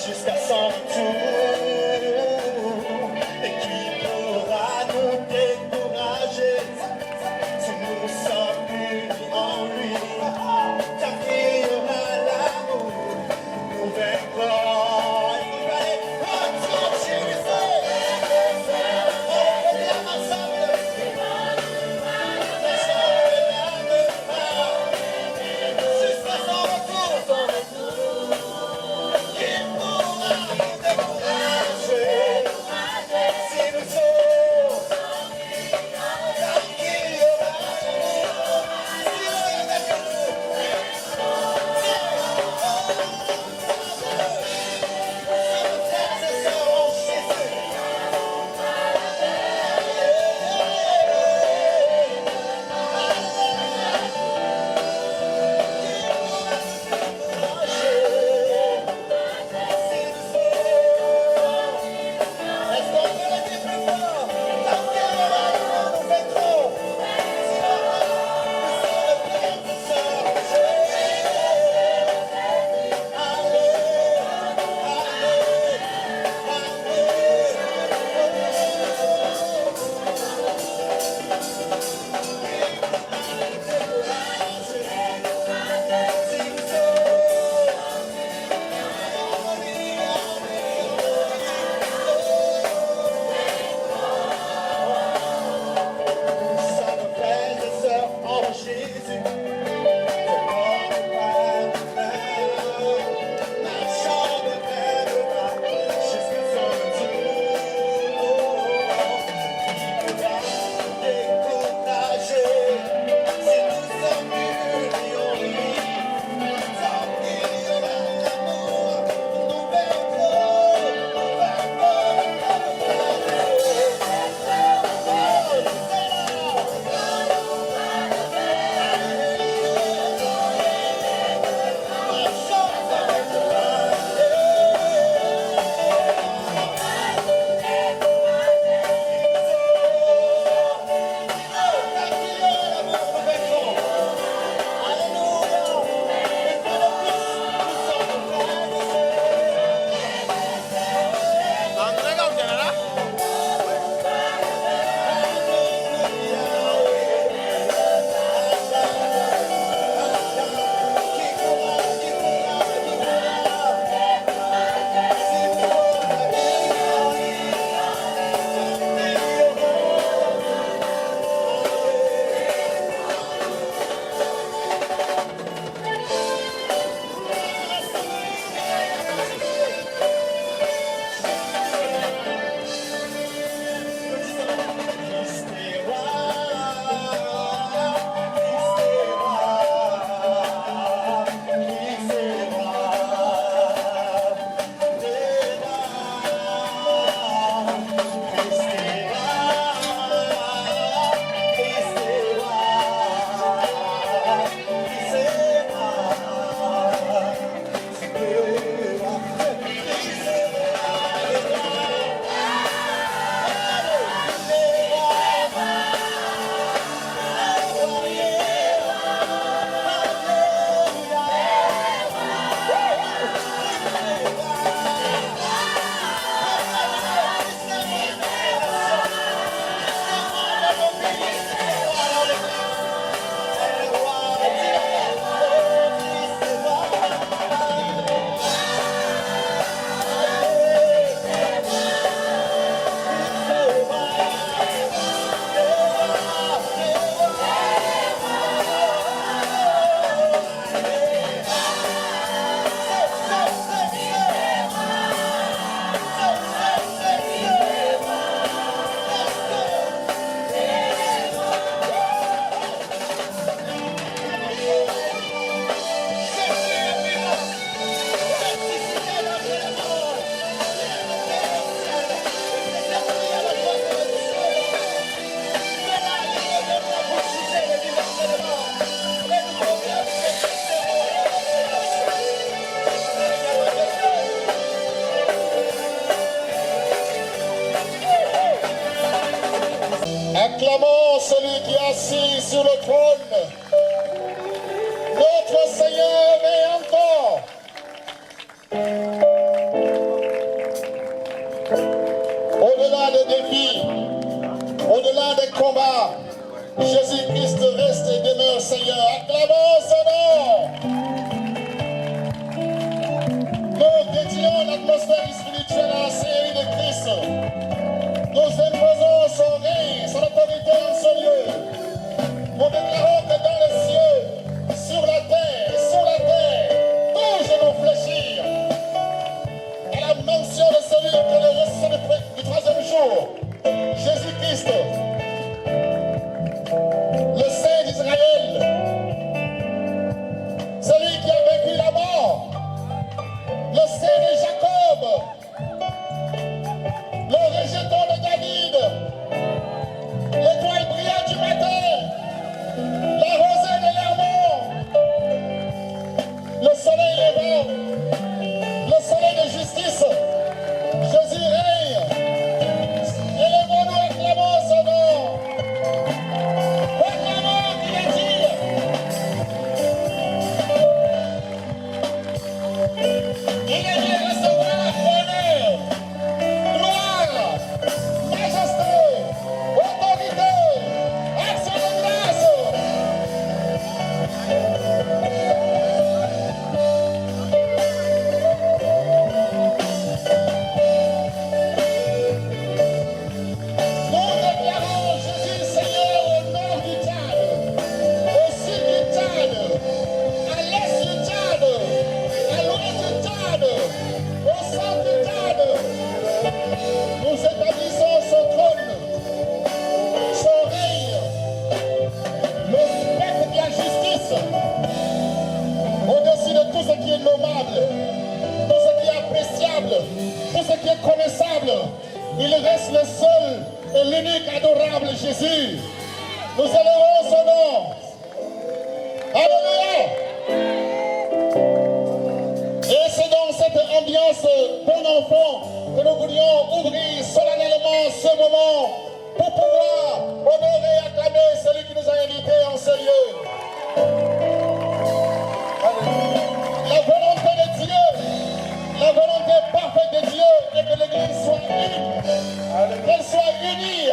jusqu'à son retour. Et qui pourra nous décourager si nous sommes unis en lui? Car il y aura l'amour, nous vaincrons. Acclamons celui qui est assis sur le trône, notre Seigneur et encore. qui est connaissable. Il reste le seul et l'unique adorable Jésus. Nous élevons son nom. Alléluia. Et c'est dans cette ambiance bon enfant que nous voulions ouvrir solennellement ce moment pour pouvoir honorer et acclamer celui qui nous a invités en ce lieu. La volonté de Dieu, la volonté parfaite de Dieu est que l'Église soit une, qu'elle soit unie,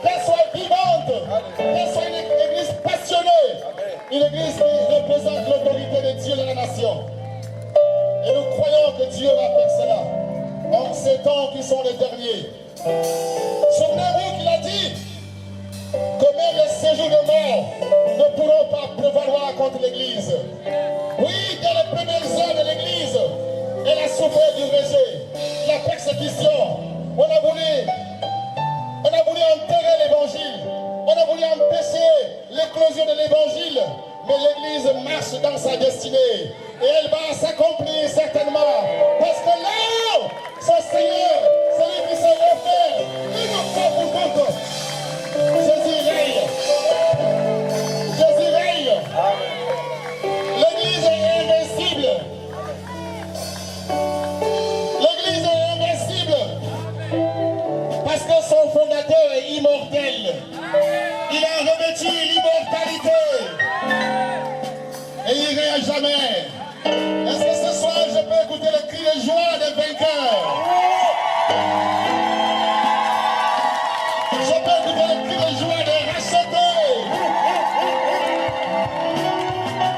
qu'elle soit vivante, qu'elle soit une Église passionnée, une Église qui représente l'autorité de Dieu dans la nation. Et nous croyons que Dieu va faire cela en ces temps qui sont les derniers. Souvenez-vous qu'il a dit que même les séjours de mort ne pourront pas prévaloir contre l'Église. Oui, dans les premières heures de l'Église, elle a souffert du rejet, la persécution. On a voulu enterrer l'Évangile. On a voulu empêcher l'éclosion de l'Évangile. Mais l'Église marche dans sa destinée. Et elle va s'accomplir certainement. Parce que là, son Seigneur, celui qui s'est offert, il nous prend pour d'autres. Jésus règne. Jésus règne. L'Église est invincible. L'Église est invincible. Parce que son fondateur est immortel. Il a revêtu l'immortalité. Et il règne à jamais. Est-ce que ce soir je peux écouter le cri de joie des vainqueurs? Je peux écouter le cri de joie des rachetés.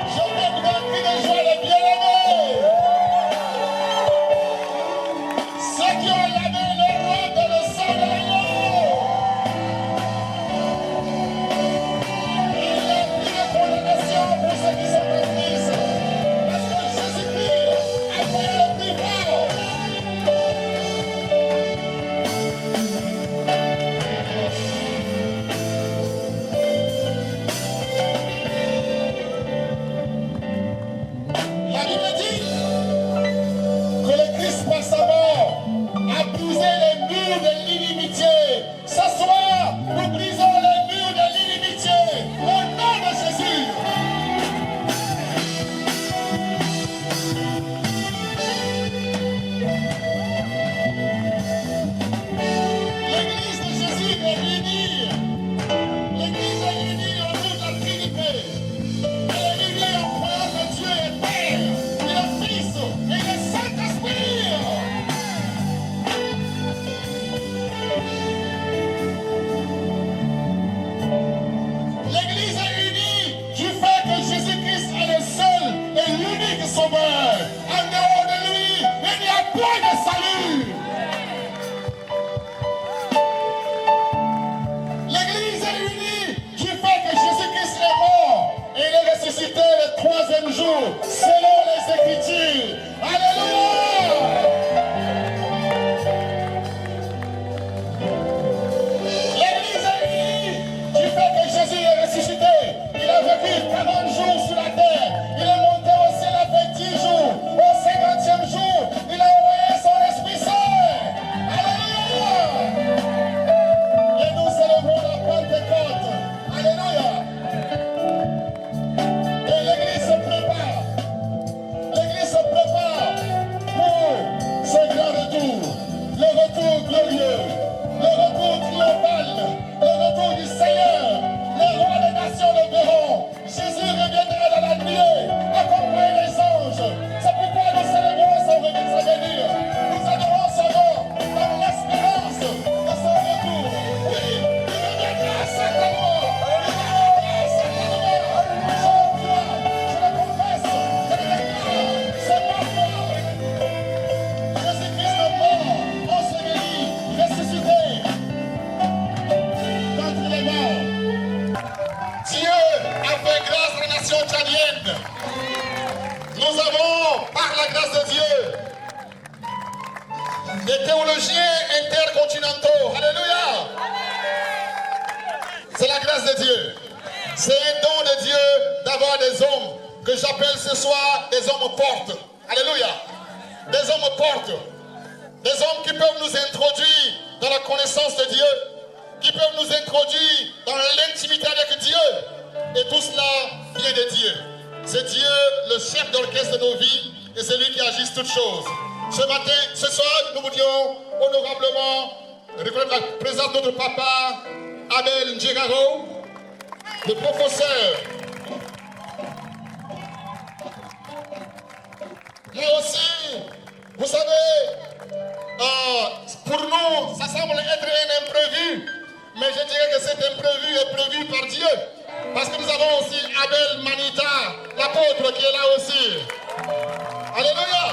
Je peux écouter le cri de joie des bien-aimés. Ceux qui ont lavé leur robe dans le sang de l'agneau. Il n'y a plus de condamnation pour ceux qui sont en Christ. Parce que Jésus-Christ a payé le prix fort. La Bible dit que le Christ par sa mort a brisé les murs de l'inimitié. Ce soir, nous brisons les murs de l'inimitié au nom de Jésus. L'église de Jésus est unie. L'église est unie au nom de la Trinité. Elle est unie en croyant que Dieu est Père, il est Fils et il est Saint-Esprit. L'église est unie du fait que Jésus-Christ est le seul et l'unique sauveur. En dehors de lui, il n'y a point de salut. L'église est unie du fait que Jésus-Christ est mort et il est ressuscité le troisième jour, selon les Écritures. Alléluia! L'église est unie du fait que Jésus est ressuscité. Il a vécu 40 jours sur la terre. Il est monté au ciel après 10 jours. Au 50e jour, il a envoyé son Esprit Saint. Alléluia! Et nous célébrons la Pentecôte. Alléluia! Et l'Église se prépare. L'Église se prépare pour ce grand retour. Le retour glorieux. Le retour triomphal. Le retour du Seigneur. Le roi des nations le verront. Jésus reviendra dans la nuée, accompagné des anges. C'est pourquoi nous célébrons son retour, sa venue. Nous adorons son nom dans l'espérance de son retour. Oui, il reviendra certainement. Il reviendra certainement. Je le crois, je le confesse, je le déclare. C'est ma foi. Jésus-Christ est mort, enseveli, ressuscité d'entre les morts. Dieu a fait grâce à la nation tchadienne. Nous avons, par la grâce de Dieu, des théologiens intercontinentaux. Alléluia! C'est la grâce de Dieu. C'est un don de Dieu d'avoir des hommes que j'appelle ce soir des hommes portes. Alléluia! Des hommes portes. Des hommes qui peuvent nous introduire dans la connaissance de Dieu, qui peuvent nous introduire dans l'intimité avec Dieu. Et tout cela vient de Dieu. C'est Dieu le chef d'orchestre de nos vies et c'est lui qui agisse toutes choses. Ce matin, ce soir, nous voulions honorablement reconnaître la présence de notre papa, Abel Njegaro, le professeur. Là aussi, vous savez, pour nous, ça semble être un imprévu, mais je dirais que cet imprévu est prévu par Dieu. Parce que nous avons aussi Abel Manita, l'apôtre qui est là aussi. Alléluia.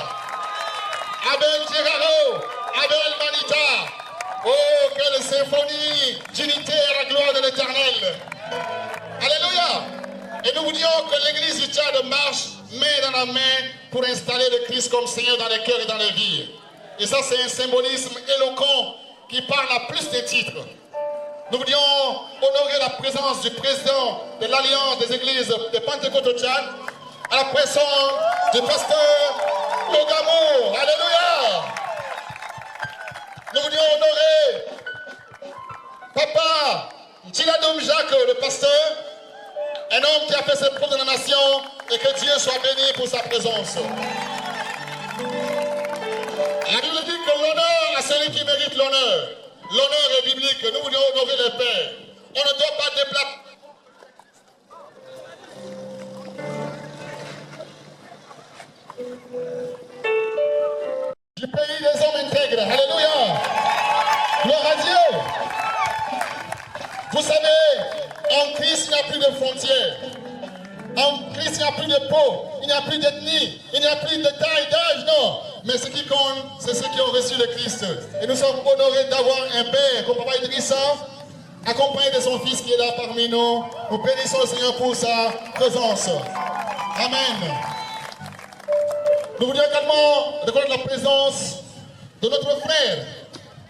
Abel Njegaro, Abel Manita. Oh, quelle symphonie d'unité à la gloire de l'Éternel. Alléluia. Et nous voulions que l'église du Tchad marche main dans la main pour installer le Christ comme Seigneur dans les cœurs et dans les vies. Et ça, c'est un symbolisme éloquent qui parle à plus de titres. Nous voulions honorer la présence du président de l'Alliance des églises de Pentecôte au Tchad, à la présence du pasteur Logamo. Alléluia. Nous voulions honorer Papa Djiladoum Jacques, le pasteur, un homme qui a fait ses preuves dans la nation, et que Dieu soit béni pour sa présence. La Bible dit que l'honneur à celui qui mérite l'honneur. L'honneur est biblique, nous voulions honorer les pères. On ne doit pas déplacer. Du pays des hommes intègres, alléluia. Gloire à Dieu. Vous savez, en Christ, il n'y a plus de frontières. En Christ, il n'y a plus de peau, il n'y a plus d'ethnie, il n'y a plus de taille, d'âge, non. Mais ce qui compte, c'est ceux qui ont reçu le Christ. Et nous sommes honorés d'avoir un père comme Papa Idrissa, accompagné de son fils qui est là parmi nous. Nous bénissons le Seigneur pour sa présence. Amen. Nous voulions également reconnaître la présence de notre frère,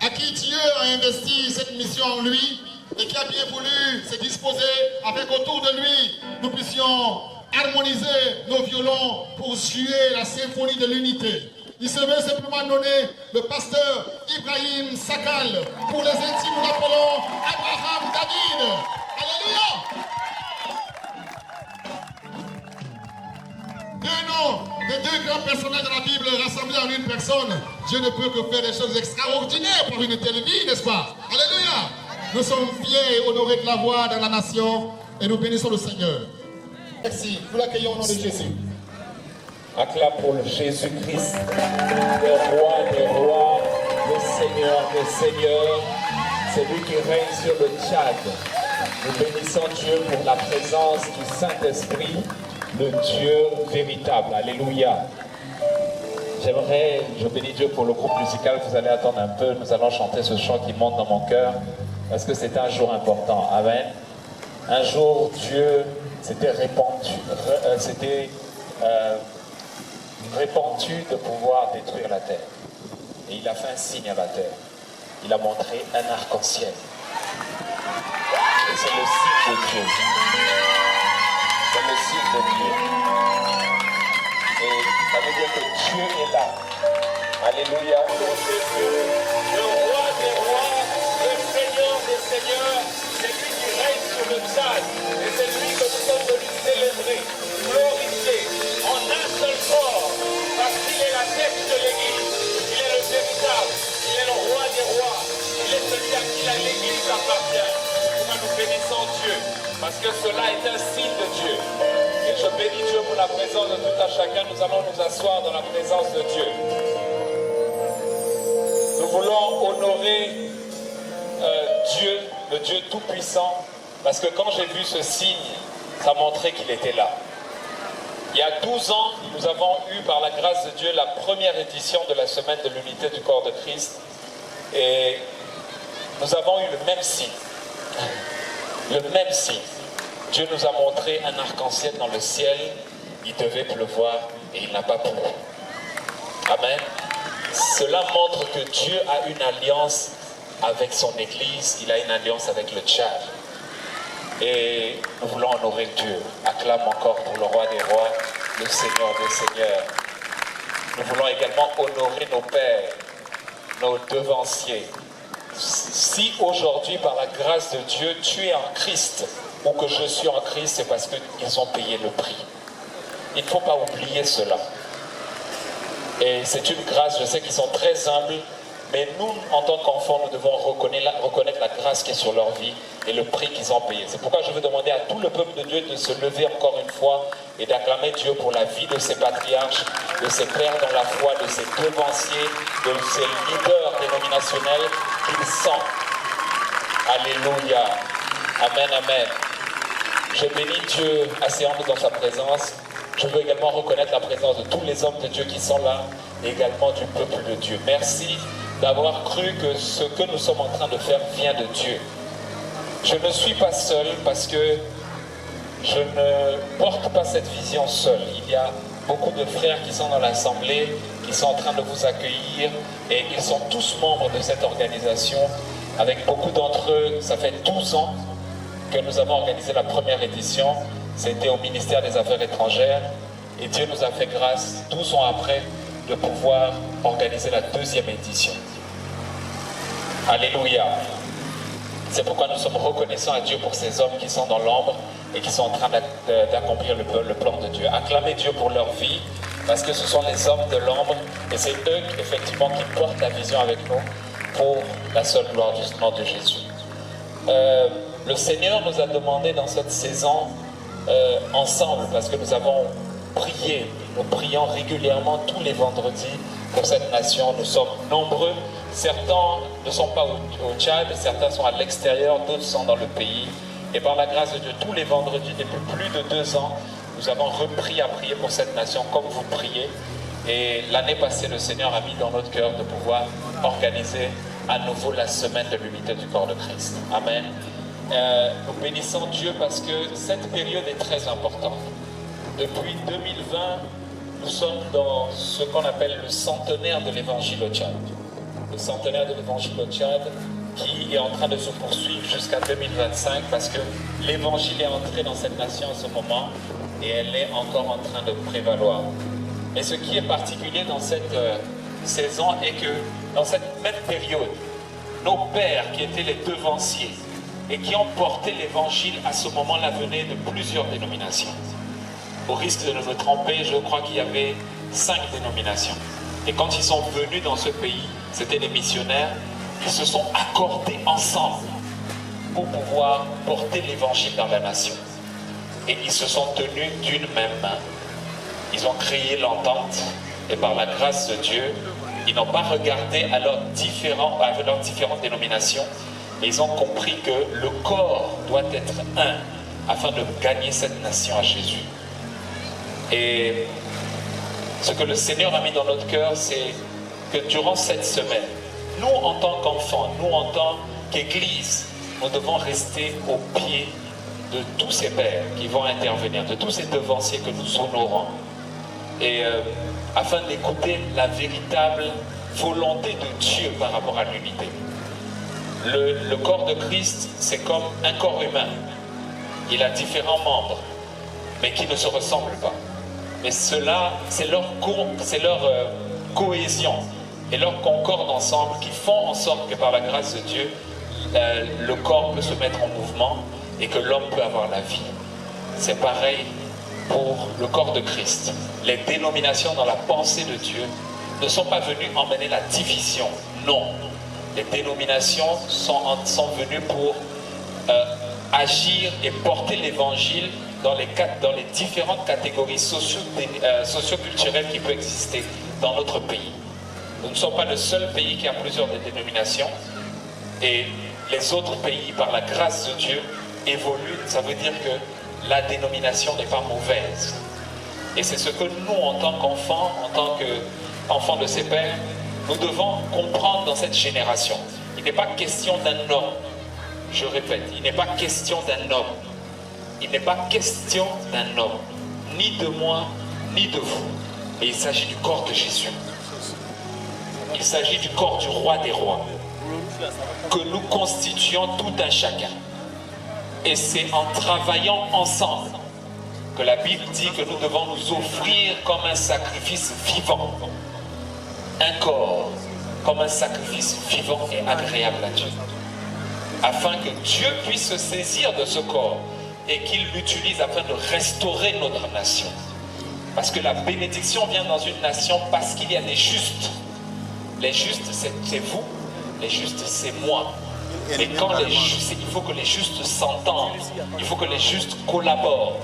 à qui Dieu a investi cette mission en lui, et qui a bien voulu se disposer avec autour de lui, nous puissions harmoniser nos violons pour jouer la symphonie de l'unité. Il se veut simplement donner le pasteur Ibrahim Sakal. Pour les intimes, nous l'appelons Abraham David. Alléluia. Deux noms de deux grands personnages de la Bible rassemblés en une personne. Dieu ne peut que faire des choses extraordinaires pour une telle vie, n'est-ce pas? Alléluia. Nous sommes fiers et honorés de l'avoir dans la nation et nous bénissons le Seigneur. Merci. Nous l'accueillons au nom de Jésus. Acclame pour Jésus-Christ, le roi des rois, le Seigneur des seigneurs, celui qui règne sur le Tchad. Nous bénissons Dieu pour la présence du Saint-Esprit, le Dieu véritable. Alléluia. Je bénis Dieu pour le groupe musical. Vous allez attendre un peu, nous allons chanter ce chant qui monte dans mon cœur, parce que c'est un jour important. Amen. Un jour, Dieu s'était répandu de pouvoir détruire la terre. Et il a fait un signe à la terre. Il a montré un arc-en-ciel. Et c'est le signe de Dieu. C'est le signe de Dieu. Et ça veut dire que Dieu est là. Alléluia. Le roi des rois, le Seigneur des seigneurs, c'est lui qui règne sur le Tchad. Et c'est lui que nous sommes venus célébrer, glorifier en un seul corps. Parce qu'il est la tête de l'église. Il est le véritable. Il est le roi des rois. Il est celui à qui l'église appartient. Nous bénissons Dieu. Parce que cela est un signe de Dieu. Et je bénis Dieu pour la présence de tout un chacun. Nous allons nous asseoir dans la présence de Dieu. Nous voulons honorer Dieu, le Dieu Tout-Puissant, parce que quand j'ai vu ce signe, ça montrait qu'il était là. Il y a 12 ans, nous avons eu par la grâce de Dieu la première édition de la semaine de l'unité du corps de Christ. Et nous avons eu le même signe. Le même signe. Dieu nous a montré un arc-en-ciel dans le ciel. Il devait pleuvoir et il n'a pas plu. Amen. Cela montre que Dieu a une alliance avec son Église. Il a une alliance avec le Tchad. Et nous voulons honorer Dieu. Acclame encore pour le roi des rois, le Seigneur des seigneurs. Nous voulons également honorer nos pères. nos devanciers. Si aujourd'hui, par la grâce de Dieu, tu es en Christ, ou que je suis en Christ, c'est parce qu'ils ont payé le prix. Il ne faut pas oublier cela. Et c'est une grâce, je sais qu'ils sont très humbles, mais nous, en tant qu'enfants, nous devons reconnaître la grâce qui est sur leur vie et le prix qu'ils ont payé. C'est pourquoi je veux demander à tout le peuple de Dieu de se lever encore une fois et d'acclamer Dieu pour la vie de ses patriarches, de ses pères dans la foi, de ses devanciers, de ses leaders dénominationnels qu'ils sont. Alléluia. Amen, amen. Je bénis Dieu assez humble dans sa présence. Je veux également reconnaître la présence de tous les hommes de Dieu qui sont là et également du peuple de Dieu. Merci d'avoir cru que ce que nous sommes en train de faire vient de Dieu. Je ne suis pas seul parce que je ne porte pas cette vision seul. Il y a beaucoup de frères qui sont dans l'assemblée, qui sont en train de vous accueillir et ils sont tous membres de cette organisation. Avec beaucoup d'entre eux, ça fait 12 ans que nous avons organisé la première édition. C'était au ministère des Affaires étrangères et Dieu nous a fait grâce 12 ans après de pouvoir organiser la deuxième édition. Alléluia. C'est pourquoi nous sommes reconnaissants à Dieu pour ces hommes qui sont dans l'ombre et qui sont en train d'accomplir le plan de Dieu. Acclamez Dieu pour leur vie parce que ce sont les hommes de l'ombre et c'est eux effectivement qui portent la vision avec nous pour la seule gloire du nom de Jésus. Le Seigneur nous a demandé dans cette saison ensemble, parce que nous avons prié, nous prions régulièrement tous les vendredis pour cette nation. Nous sommes nombreux, certains ne sont pas au Tchad, certains sont à l'extérieur, d'autres sont dans le pays. Et par la grâce de Dieu, tous les vendredis, depuis plus de 2 ans, nous avons repris à prier pour cette nation comme vous priez. Et l'année passée, le Seigneur a mis dans notre cœur de pouvoir organiser à nouveau la semaine de l'unité du corps de Christ. Amen. Nous bénissons Dieu parce que cette période est très importante. Depuis 2020, nous sommes dans ce qu'on appelle le centenaire de l'évangile au Tchad. Le centenaire de l'évangile au Tchad qui est en train de se poursuivre jusqu'à 2025 parce que l'évangile est entré dans cette nation en ce moment et elle est encore en train de prévaloir. Mais ce qui est particulier dans cette saison est que dans cette même période, nos pères qui étaient les devanciers et qui ont porté l'évangile à ce moment-là venaient de plusieurs dénominations. Au risque de me tromper, je crois qu'il y avait 5 dénominations. Et quand ils sont venus dans ce pays, c'était des missionnaires, ils se sont accordés ensemble pour pouvoir porter l'évangile dans la nation. Et ils se sont tenus d'une même main. Ils ont créé l'entente et par la grâce de Dieu, ils n'ont pas regardé à leurs différentes dénominations. Et ils ont compris que le corps doit être un afin de gagner cette nation à Jésus. Et ce que le Seigneur a mis dans notre cœur, c'est que durant cette semaine, nous en tant qu'enfants, nous en tant qu'Église, nous devons rester au pied de tous ces pères qui vont intervenir, de tous ces devanciers que nous honorons. Et afin d'écouter la véritable volonté de Dieu par rapport à l'unité. Le corps de Christ, c'est comme un corps humain. Il a différents membres, mais qui ne se ressemblent pas. Mais cela, c'est leur cohésion et leur concorde ensemble qui font en sorte que par la grâce de Dieu, le corps peut se mettre en mouvement et que l'homme peut avoir la vie. C'est pareil pour le corps de Christ. Les dénominations dans la pensée de Dieu ne sont pas venues emmener la division, non. Les dénominations sont venues pour agir et porter l'évangile dans les différentes catégories socio-culturelles qui peuvent exister dans notre pays. Nous ne sommes pas le seul pays qui a plusieurs dénominations et les autres pays, par la grâce de Dieu, évoluent. Ça veut dire que la dénomination n'est pas mauvaise. Et c'est ce que nous, en tant qu'enfants, en tant qu'enfants de ces pères, nous devons comprendre dans cette génération. Il n'est pas question d'un homme, je répète, il n'est pas question d'un homme. Il n'est pas question d'un homme, ni de moi, ni de vous. Et il s'agit du corps de Jésus. Il s'agit du corps du roi des rois, que nous constituons tout un chacun. Et c'est en travaillant ensemble que la Bible dit que nous devons nous offrir comme un sacrifice vivant. Un corps comme un sacrifice vivant et agréable à Dieu. Afin que Dieu puisse se saisir de ce corps et qu'il l'utilise afin de restaurer notre nation. Parce que la bénédiction vient dans une nation parce qu'il y a des justes. Les justes, c'est vous. Les justes, c'est moi. Mais quand les justes, il faut que les justes s'entendent. Il faut que les justes collaborent.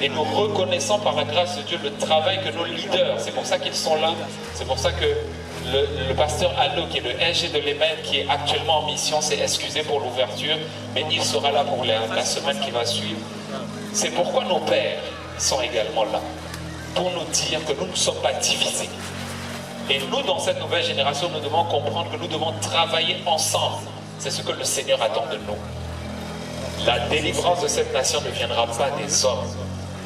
Et nous reconnaissons par la grâce de Dieu le travail que nos leaders, c'est pour ça qu'ils sont là, c'est pour ça que le pasteur Allo, qui est le SG de l'Émen, qui est actuellement en mission, s'est excusé pour l'ouverture, mais il sera là pour la semaine qui va suivre. C'est pourquoi nos pères sont également là, pour nous dire que nous ne sommes pas divisés. Et nous, dans cette nouvelle génération, nous devons comprendre que nous devons travailler ensemble. C'est ce que le Seigneur attend de nous. La délivrance de cette nation ne viendra pas des hommes,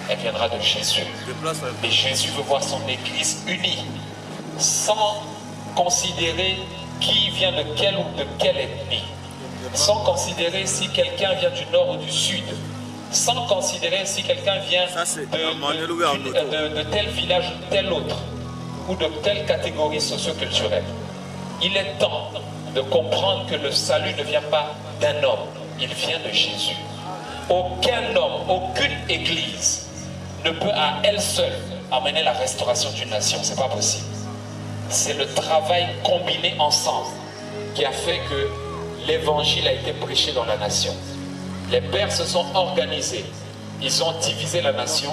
elle viendra de Jésus. Et Jésus veut voir son Église unie, sans considérer qui vient de quelle ou de quelle ethnie, sans considérer si quelqu'un vient du nord ou du sud, sans considérer si quelqu'un vient de tel village ou tel autre, ou de telle catégorie socio-culturelle. Il est temps de comprendre que le salut ne vient pas d'un homme, il vient de Jésus. Aucun homme, aucune église ne peut à elle seule amener la restauration d'une nation, c'est pas possible. C'est le travail combiné ensemble qui a fait que l'évangile a été prêché dans la nation. Les pères se sont organisés, ils ont divisé la nation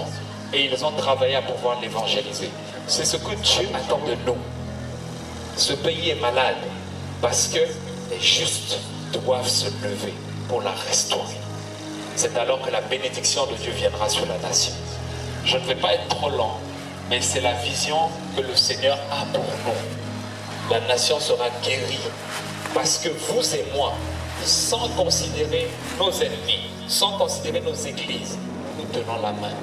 et ils ont travaillé à pouvoir l'évangéliser. C'est ce que Dieu attend de nous. Ce pays est malade parce que les justes doivent se lever pour la restaurer. C'est alors que la bénédiction de Dieu viendra sur la nation. Je ne vais pas être trop lent, mais c'est la vision que le Seigneur a pour nous. La nation sera guérie parce que vous et moi, sans considérer nos ennemis, sans considérer nos églises, nous tenons la main.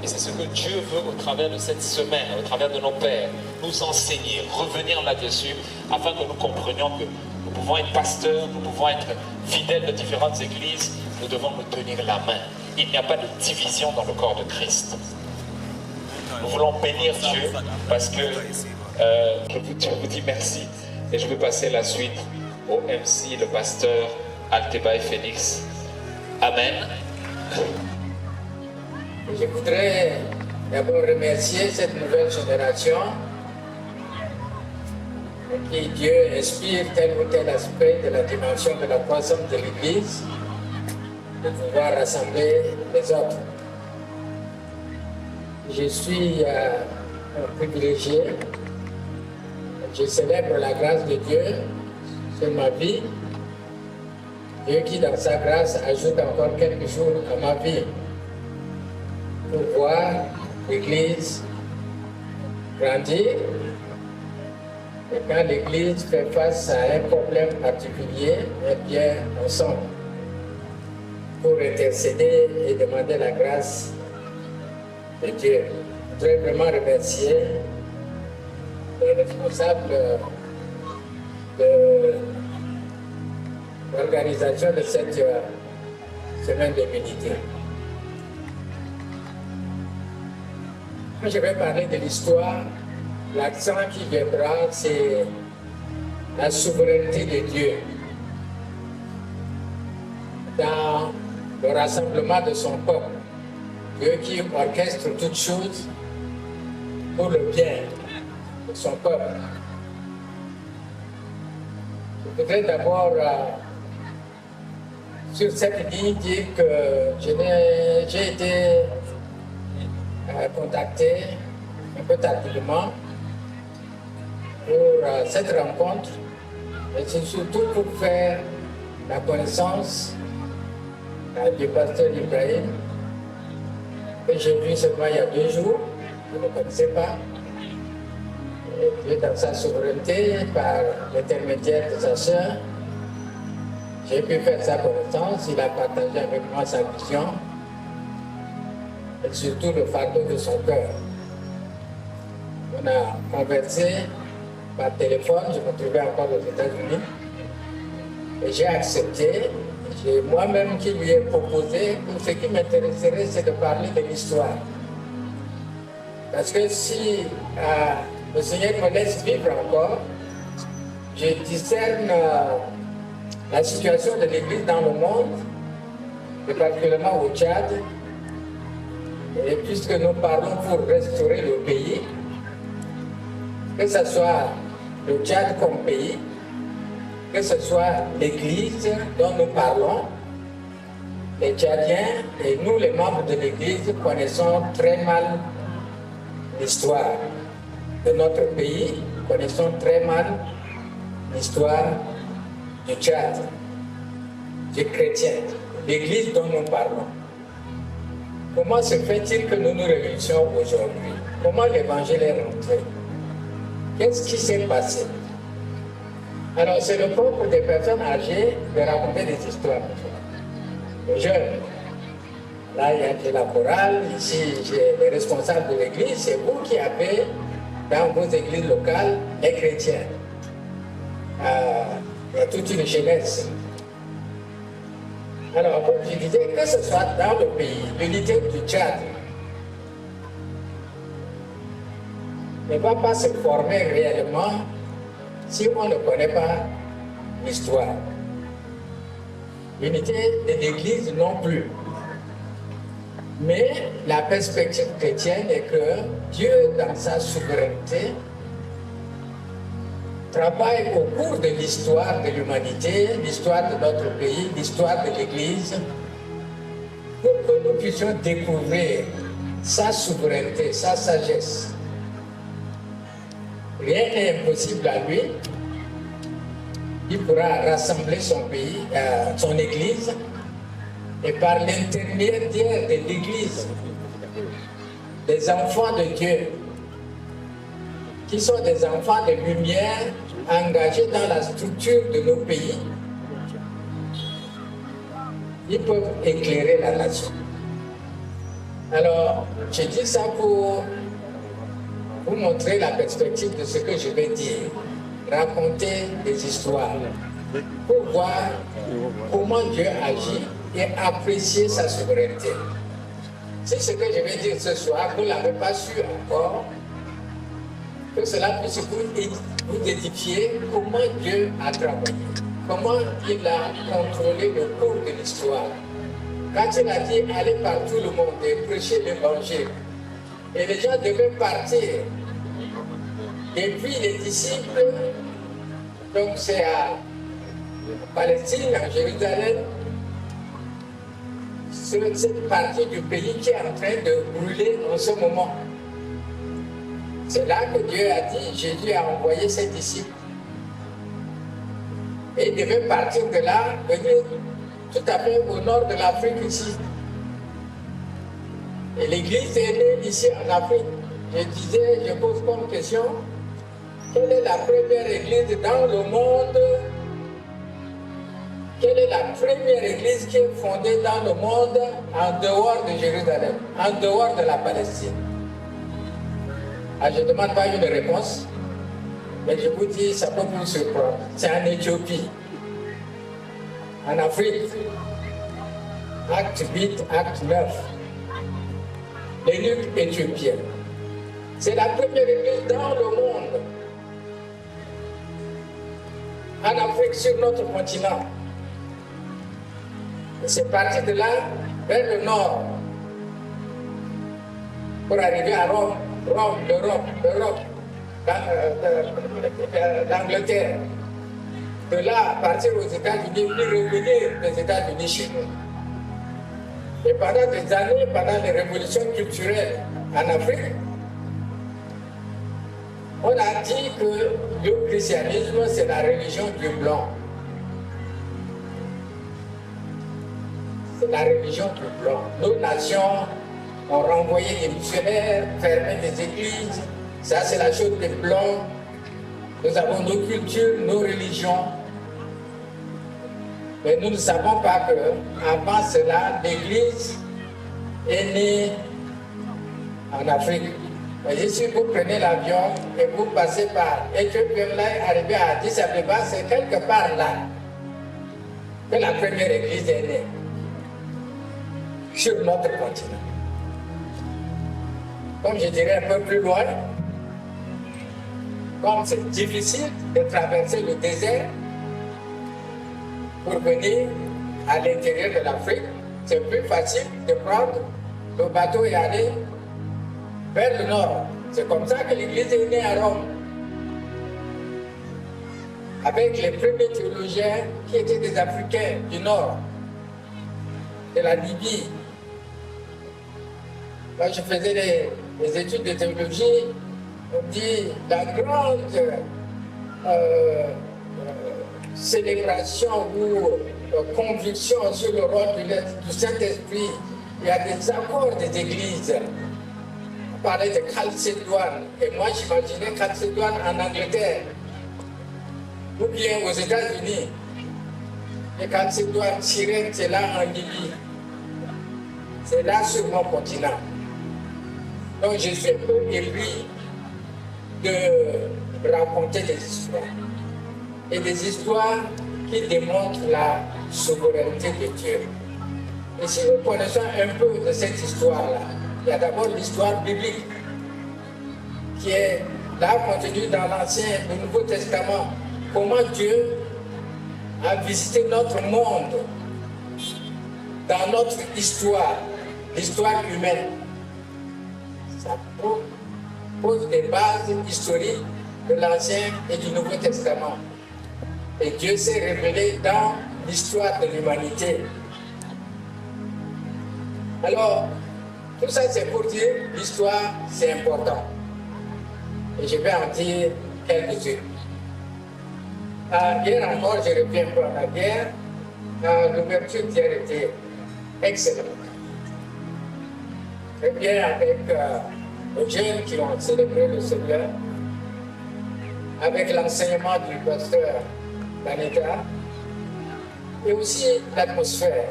Et c'est ce que Dieu veut au travers de cette semaine, au travers de nos pères, nous enseigner, revenir là-dessus, afin que nous comprenions que nous pouvons être pasteurs, nous pouvons être fidèles de différentes églises, nous devons nous tenir la main. Il n'y a pas de division dans le corps de Christ. Nous voulons bénir Dieu parce que je vous dis merci et je vais passer la suite au MC, le pasteur Altebaï Félix. Amen. Je voudrais d'abord remercier cette nouvelle génération qui Dieu inspire tel ou tel aspect de la dimension de la croissance de l'Église, de pouvoir rassembler les autres. Je suis un privilégié. Je célèbre la grâce de Dieu sur ma vie. Dieu qui, dans sa grâce, ajoute encore quelques jours à ma vie pour voir l'Église grandir. Et quand l'Église fait face à un problème particulier, eh bien, ensemble, pour intercéder et demander la grâce de Dieu. Je voudrais vraiment remercier les responsables de l'organisation de cette semaine de l'unité. Je vais parler de l'histoire. L'accent qui viendra, c'est la souveraineté de Dieu dans le rassemblement de son peuple. Dieu qui orchestre toutes choses pour le bien de son peuple. Je voudrais d'abord, sur cette ligne, dire que j'ai été contacté un peu tardivement pour cette rencontre, et c'est surtout pour faire la connaissance du pasteur Ibrahim, que j'ai vu seulement il y a 2 jours, je ne connaissais pas. Et Dieu, dans sa souveraineté, par l'intermédiaire de sa sœur, j'ai pu faire sa connaissance. Il a partagé avec moi sa vision et surtout le fardeau de son cœur. On a conversé par téléphone, je me trouvais encore aux États-Unis, et j'ai accepté. C'est moi-même qui lui ai proposé, ce qui m'intéresserait, c'est de parler de l'histoire. Parce que si le Seigneur me laisse vivre encore, je discerne la situation de l'Église dans le monde, et particulièrement au Tchad. Et puisque nous parlons pour restaurer le pays, que ce soit le Tchad comme pays, que ce soit l'Église dont nous parlons, les Tchadiens et nous, les membres de l'Église, connaissons très mal l'histoire de notre pays, connaissons très mal l'histoire du Tchad, des chrétiens, l'Église dont nous parlons. Comment se fait-il que nous nous réunissions aujourd'hui? Comment l'Évangile est rentré? Qu'est-ce qui s'est passé? Alors, c'est le propre des personnes âgées de raconter des histoires. Les jeunes, là, il y a la chorale, ici, j'ai les responsables de l'église, c'est vous qui avez, dans vos églises locales, les chrétiens. Il y a toute une jeunesse. Alors, comme je disais, que ce soit dans le pays, l'unité du Tchad ne va pas se former réellement si on ne connaît pas l'histoire. L'unité de l'Église non plus. Mais la perspective chrétienne est que Dieu, dans sa souveraineté, travaille au cours de l'histoire de l'humanité, l'histoire de notre pays, l'histoire de l'Église, pour que nous puissions découvrir sa souveraineté, sa sagesse. Rien n'est impossible à lui. Il pourra rassembler son pays, son Église, et par l'intermédiaire de l'Église, des enfants de Dieu, qui sont des enfants de lumière engagés dans la structure de nos pays, ils peuvent éclairer la nation. Alors, je dis ça pour vous montrer la perspective de ce que je vais dire, raconter des histoires, pour voir comment Dieu agit et apprécier sa souveraineté. C'est ce que je vais dire ce soir, vous ne l'avez pas su encore, que cela puisse vous édifier comment Dieu a travaillé, comment il a contrôlé le cours de l'histoire. Quand il a dit allez par tout le monde et prêcher l'évangile, et les gens devaient partir, et puis les disciples, donc c'est à Palestine, à Jérusalem, cette partie du pays qui est en train de brûler en ce moment. C'est là que Dieu a dit, Jésus a envoyé ses disciples. Et ils devaient partir de là, venir tout à fait au nord de l'Afrique ici. Et l'Église est née ici en Afrique. Je pose comme question, quelle est la première Église dans le monde? Quelle est la première Église qui est fondée dans le monde en dehors de Jérusalem, en dehors de la Palestine? Je ne demande pas une réponse, mais je vous dis, ça peut vous surprendre. C'est en Éthiopie, en Afrique, acte 8, acte 9, l'eunuque éthiopien. C'est la première église dans le monde, en Afrique, sur notre continent. Et c'est parti de là vers le nord pour arriver à Rome, l'Europe, l'Angleterre. De là, partir aux États-Unis, puis revenir des États-Unis chez nous. Et pendant des années, pendant les révolutions culturelles en Afrique, on a dit que le christianisme, c'est la religion du blanc. C'est la religion du blanc. Nos nations ont renvoyé des missionnaires, fermé des églises. Ça, c'est la chose des blancs. Nous avons nos cultures, nos religions. Mais nous ne savons pas qu'avant cela, l'Église est née en Afrique. Et si vous prenez l'avion et vous passez par Éthiopie, arrivé à Addis Abeba, c'est quelque part là que la première Église est née sur notre continent. Comme je dirais un peu plus loin, comme c'est difficile de traverser le désert pour venir à l'intérieur de l'Afrique, c'est plus facile de prendre le bateau et aller vers le nord. C'est comme ça que l'Église est née à Rome, avec les premiers théologiens qui étaient des Africains du nord, de la Libye. Quand je faisais les études de théologie, on dit la grande célébration ou conviction sur le rôle du Saint-Esprit. Il y a des accords des églises. On parlait de Chalcédoine, et moi j'imaginais Chalcédoine en Angleterre, ou bien aux États-Unis. Et Chalcédoine, Cyrène, c'est là en Libye. C'est là sur mon continent. Donc je suis un peu épris de raconter des histoires. Et des histoires qui démontrent la souveraineté de Dieu. Et si nous connaissons un peu de cette histoire-là, il y a d'abord l'histoire biblique qui est là contenue dans l'Ancien et le Nouveau Testament. Comment Dieu a visité notre monde dans notre histoire, l'histoire humaine. Ça pose des bases historiques de l'Ancien et du Nouveau Testament. Et Dieu s'est révélé dans l'histoire de l'humanité. Alors, tout ça c'est pour dire l'histoire c'est important. Et je vais en dire quelques-unes. Hier encore, je reviens pour la guerre. L'ouverture d'hier était excellente. Très bien avec les jeunes qui ont célébré le Seigneur, avec l'enseignement du pasteur Danita, et aussi l'atmosphère.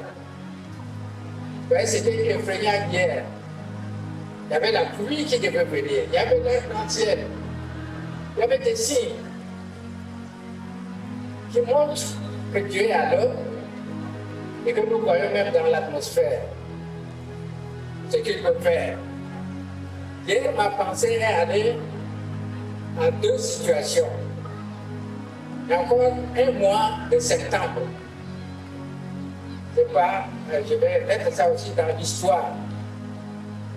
C'était effrayant hier. Il y avait la pluie qui devait venir, il y avait l'arc-en-ciel, il y avait des signes qui montrent que Dieu est à l'œuvre et que nous voyons même dans l'atmosphère ce qu'il peut faire. Hier, ma pensée est allée à deux situations. Il y a encore un mois de septembre. Je vais mettre ça aussi dans l'histoire.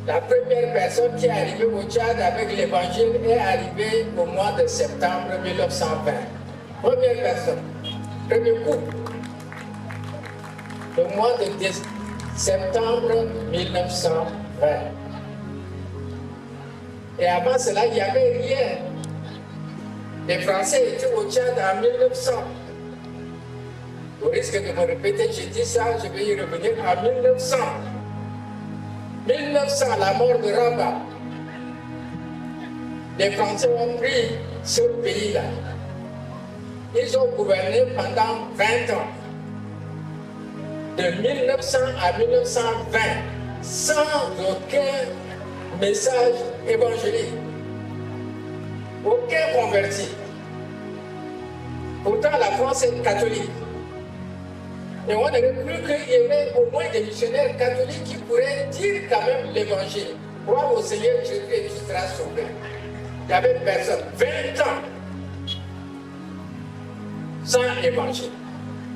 La première personne qui est arrivée au Tchad avec l'évangile est arrivée au mois de septembre 1920. Première personne, premier couple. Le mois de septembre 1920. Et avant cela, il n'y avait rien. Les Français étaient au Tchad en 1900. Au risque de me répéter, j'ai dit ça, je vais y revenir en 1900. 1900, la mort de Rabat. Les Français ont pris ce pays-là. Ils ont gouverné pendant 20 ans. De 1900 à 1920, sans aucun message évangélique. Aucun converti. Pourtant, la France est catholique. Et on aurait cru qu'il y avait au moins des missionnaires catholiques qui pourraient dire quand même l'évangile. Crois au Seigneur Jésus et tu seras sauvé. Il n'y avait personne. 20 ans sans évangile.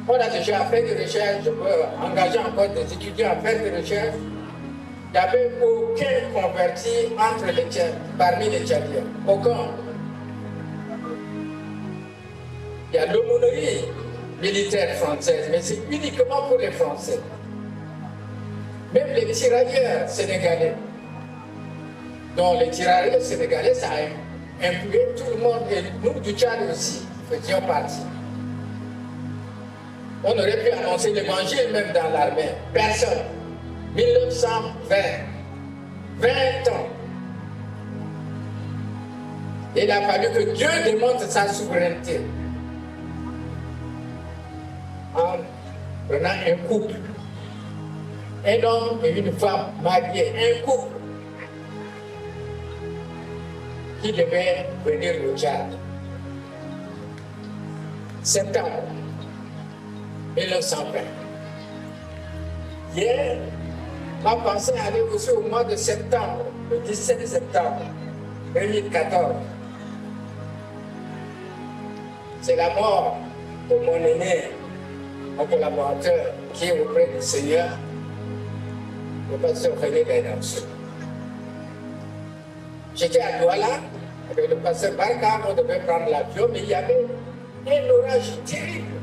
On a déjà fait des recherches, je peux engager encore des étudiants à faire des recherches. Il n'y avait aucun converti entre les Tchadiens, parmi les Tchadiens. Aucun. Il y a l'aumônerie militaire française, mais c'est uniquement pour les Français. Même les tirailleurs sénégalais. Donc les tirailleurs sénégalais, ça a inclus tout le monde, et nous du Tchad aussi, faisions partie. On aurait pu annoncer l'évangile même dans l'armée. Personne. 1920. 20 ans. Il a fallu que Dieu démontre sa souveraineté. En prenant un couple. Un homme et une femme mariés. Un couple. Qui devait venir au Tchad. Septembre 1920. Hier, ma pensée allait aussi au mois de septembre, le 17 septembre 2014. c'est la mort de mon aîné, mon collaborateur, qui est auprès du Seigneur, le pasteur René Gaïdanso. J'étais à Douala, avec le pasteur Barka, on devait prendre l'avion, mais il y avait un orage terrible.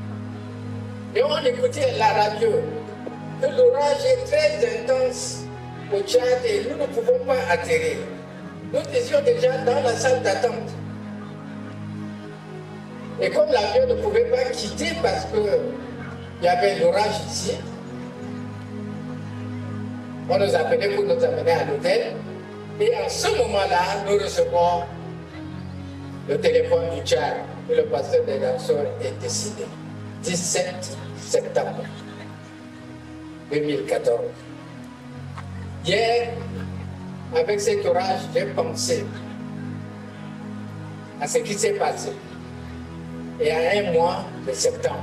Et on écoutait la radio, que l'orage est très intense au Tchad et nous ne pouvons pas atterrir. Nous étions déjà dans la salle d'attente. Et comme l'avion ne pouvait pas quitter parce qu'il y avait l'orage ici, on nous appelait pour nous amener à l'hôtel. Et en ce moment-là, nous recevons le téléphone du Tchad où le pasteur Gaïdanso est décédé. 17 septembre 2014. Hier, avec cet orage, j'ai pensé à ce qui s'est passé. Et à un mois de septembre.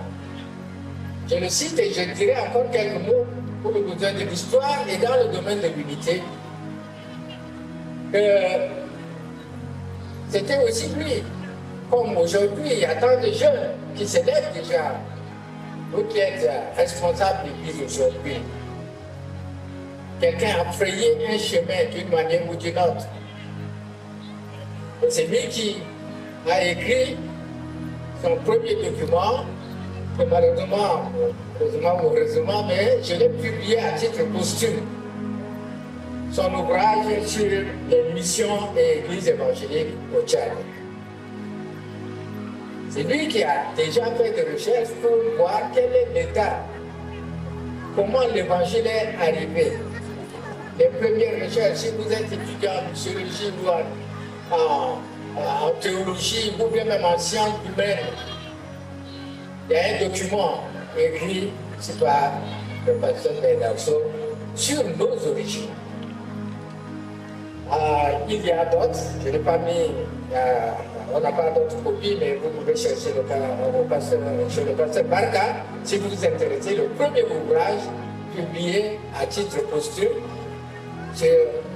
Je le cite et je dirai encore quelques mots pour le besoin de l'histoire et dans le domaine de l'unité. Que c'était aussi lui, comme aujourd'hui, il y a tant de jeunes qui se lèvent déjà, vous qui êtes responsables de l'Église aujourd'hui. Quelqu'un a frayé un chemin d'une manière ou d'une autre. Et c'est lui qui a écrit son premier document, que malheureusement, heureusement ou heureusement, mais je l'ai publié à titre posthume. Son ouvrage sur les missions et l'église évangélique au Tchad. C'est lui qui a déjà fait des recherches pour voir quel est l'état, comment l'évangile est arrivé. Les premières recherches, si vous êtes étudiant en sociologie ou en théologie, ou bien même en sciences humaines, il y a un document écrit par le pasteur Gaïdanso sur nos origines. Il y a d'autres, je n'ai pas mis, on n'a pas d'autres copies, mais vous pouvez chercher chez le pasteur Barka, si vous vous intéressez, le premier ouvrage publié à titre posthume sur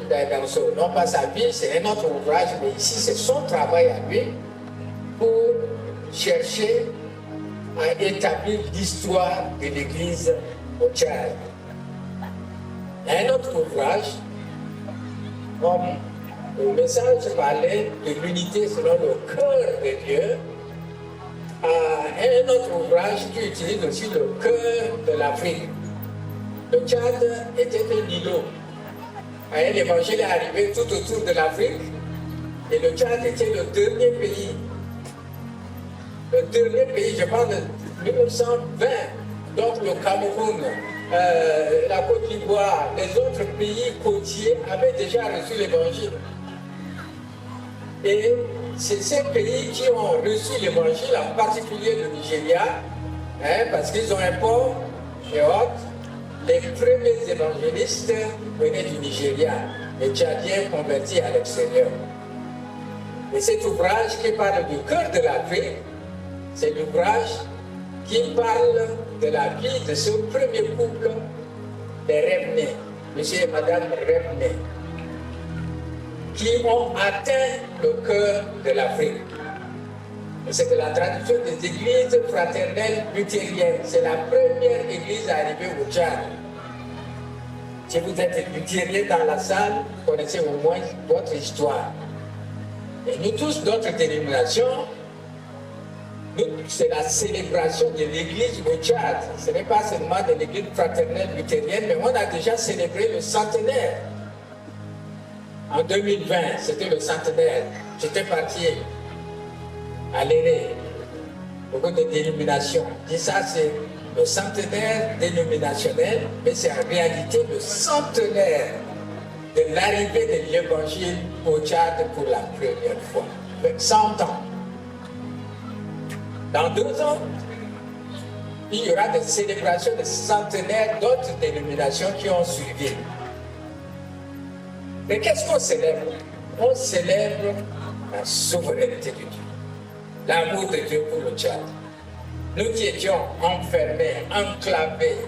Gaïdanso. Non pas sa vie, c'est un autre ouvrage, mais ici c'est son travail à lui pour chercher à établir l'histoire de l'Église au Tchad. Un autre ouvrage, comme le message parlait de l'unité selon le cœur de Dieu, un autre ouvrage qui utilise aussi le cœur de l'Afrique. Le Tchad était un îlot. L'évangile est arrivé tout autour de l'Afrique et le Tchad était le dernier pays. Le dernier pays, je parle de 1920, donc le Cameroun, la Côte d'Ivoire, les autres pays côtiers avaient déjà reçu l'évangile. Et c'est ces pays qui ont reçu l'évangile, en particulier le Nigeria, parce qu'ils ont un port et autres. Les premiers évangélistes venaient du Nigeria, les Tchadiens convertis à l'extérieur. Et cet ouvrage qui parle du cœur de l'Afrique, c'est l'ouvrage qui parle de la vie de ce premier couple des Remnés, monsieur et madame Remnés, qui ont atteint le cœur de l'Afrique. C'est de la tradition des églises fraternelles luthériennes. C'est la première église à arriver au Tchad. Si vous êtes luthérien dans la salle, vous connaissez au moins votre histoire. Et nous tous, d'autres dénominations, c'est la célébration de l'église au Tchad. Ce n'est pas seulement de l'église fraternelle luthérienne, mais on a déjà célébré le centenaire. En 2020, c'était le centenaire. J'étais parti à l'Éré, beaucoup de dénominations. Et ça, c'est le centenaire dénominationnel, mais c'est en réalité le centenaire de l'arrivée de l'évangile au Tchad pour la première fois. 100 ans. Dans 2 ans, il y aura des célébrations de centenaires d'autres dénominations qui ont suivi. Mais qu'est-ce qu'on célèbre? On célèbre la souveraineté de Dieu, l'amour de Dieu pour le Tchad. Nous qui étions enfermés, enclavés,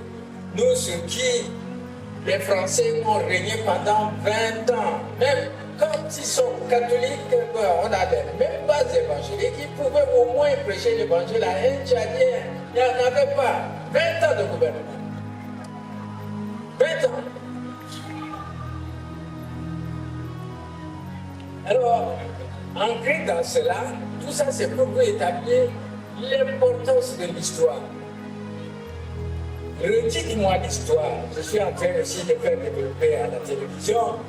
nous sur qui les Français ont régné pendant 20 ans, même quand ils sont catholiques, on a les mêmes bases évangéliques, ils pouvaient au moins prêcher l'évangile à un Tchadien. Il n'y en avait pas. 20 ans de gouvernement. 20 ans. Alors, ancré dans cela, tout ça c'est pour vous établir l'importance de l'histoire. Redites-moi l'histoire. Je suis en train aussi de faire développer à la télévision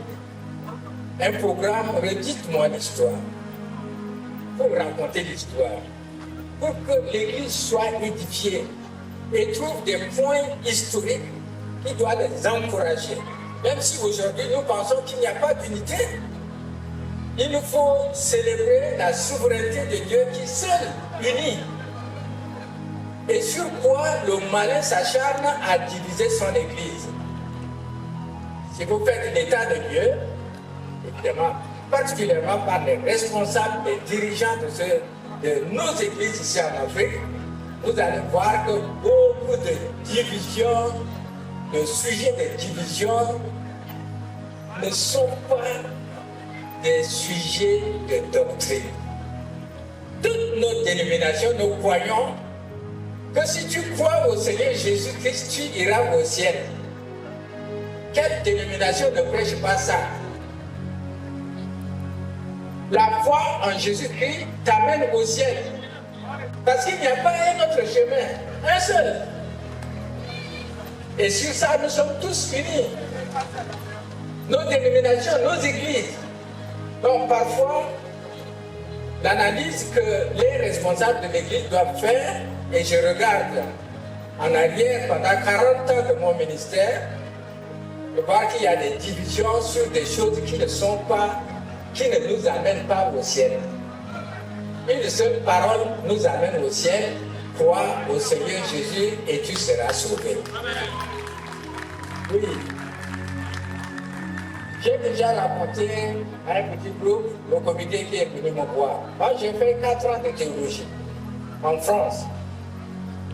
un programme Redites-moi l'histoire. Pour raconter l'histoire. Pour que l'Église soit édifiée et trouve des points historiques qui doivent les encourager. Même si aujourd'hui nous pensons qu'il n'y a pas d'unité, il nous faut célébrer la souveraineté de Dieu qui seul unit. Et sur quoi le malin s'acharne à diviser son Église. Si vous faites l'état de Dieu, évidemment, particulièrement par les responsables et dirigeants de nos églises ici en Afrique, vous allez voir que beaucoup de divisions, de sujets de division ne sont pas des sujets de doctrine. Toutes nos dénominations, nous croyons que si tu crois au Seigneur Jésus-Christ, tu iras au ciel. Quelle dénomination ne prêche pas ça? La foi en Jésus-Christ t'amène au ciel. Parce qu'il n'y a pas un autre chemin, un seul. Et sur ça, nous sommes tous unis. Nos dénominations, nos églises. Donc parfois, l'analyse que les responsables de l'église doivent faire, et je regarde en arrière pendant 40 ans de mon ministère, je vois qu'il y a des divisions sur des choses qui ne nous amènent pas au ciel. Une seule parole nous amène au ciel: crois au Seigneur Jésus et tu seras sauvé. Oui. J'ai déjà raconté à un petit groupe le comité qui est venu me voir. Moi, j'ai fait 4 ans de théologie en France.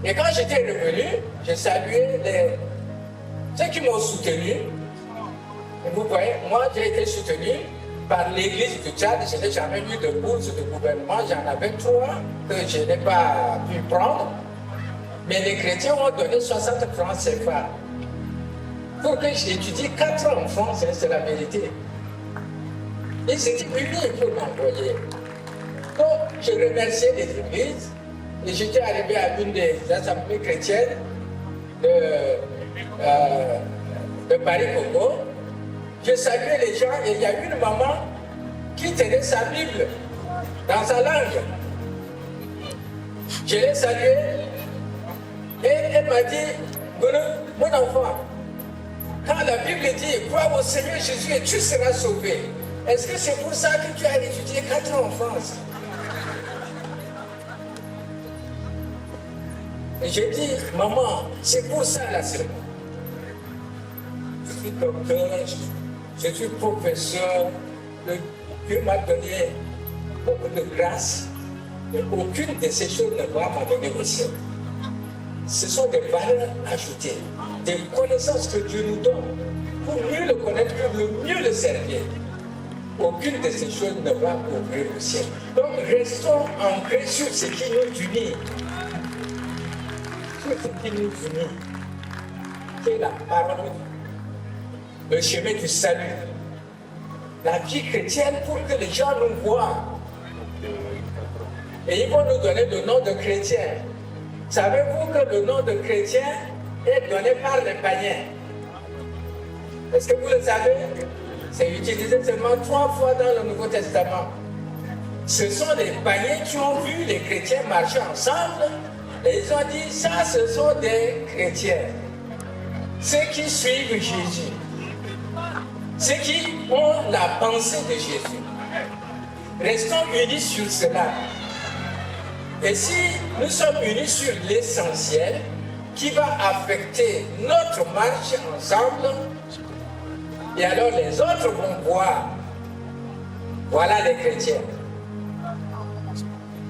Et quand j'étais revenu, j'ai salué ceux qui m'ont soutenu. Et vous voyez, moi, j'ai été soutenu par l'église du Tchad. Je n'ai jamais eu de bourse de gouvernement. J'en avais 3 que je n'ai pas pu prendre. Mais les chrétiens ont donné 60 francs CFA. Pour que j'étudie 4 ans en France, hein, c'est la vérité. Ils étaient unis pour m'envoyer. Donc, je remerciais les églises et j'étais arrivé à une des assemblées chrétiennes de Paris-Congo. Je saluais les gens et il y a une maman qui tenait sa Bible dans sa langue. Je l'ai saluée et elle m'a dit: mon enfant, quand la Bible dit « Crois au Seigneur Jésus et tu seras sauvé », est-ce que c'est pour ça que tu as étudié 4 ans en France? Et j'ai dit: maman, c'est pour ça la semaine. Je suis docteur, je suis professeur, Dieu m'a donné beaucoup de grâce, mais aucune de ces choses ne va m'amener au ciel. Ce sont des valeurs ajoutées, des connaissances que Dieu nous donne pour mieux le connaître, pour mieux le servir. Aucune de ces choses ne va ouvrir le ciel. Donc restons ancrés sur ce qui nous unit. Sur ce qui nous unit. C'est la parole, le chemin du salut. La vie chrétienne pour que les gens nous voient. Et ils vont nous donner le nom de chrétien. Savez-vous que le nom de chrétien est donné par les païens? Est-ce que vous le savez? C'est utilisé seulement 3 fois dans le Nouveau Testament. Ce sont les païens qui ont vu les chrétiens marcher ensemble et ils ont dit: ça, ce sont des chrétiens. Ceux qui suivent Jésus. Ceux qui ont la pensée de Jésus. Restons unis sur cela. Et si nous sommes unis sur l'essentiel qui va affecter notre marche ensemble, et alors les autres vont voir, voilà les chrétiens.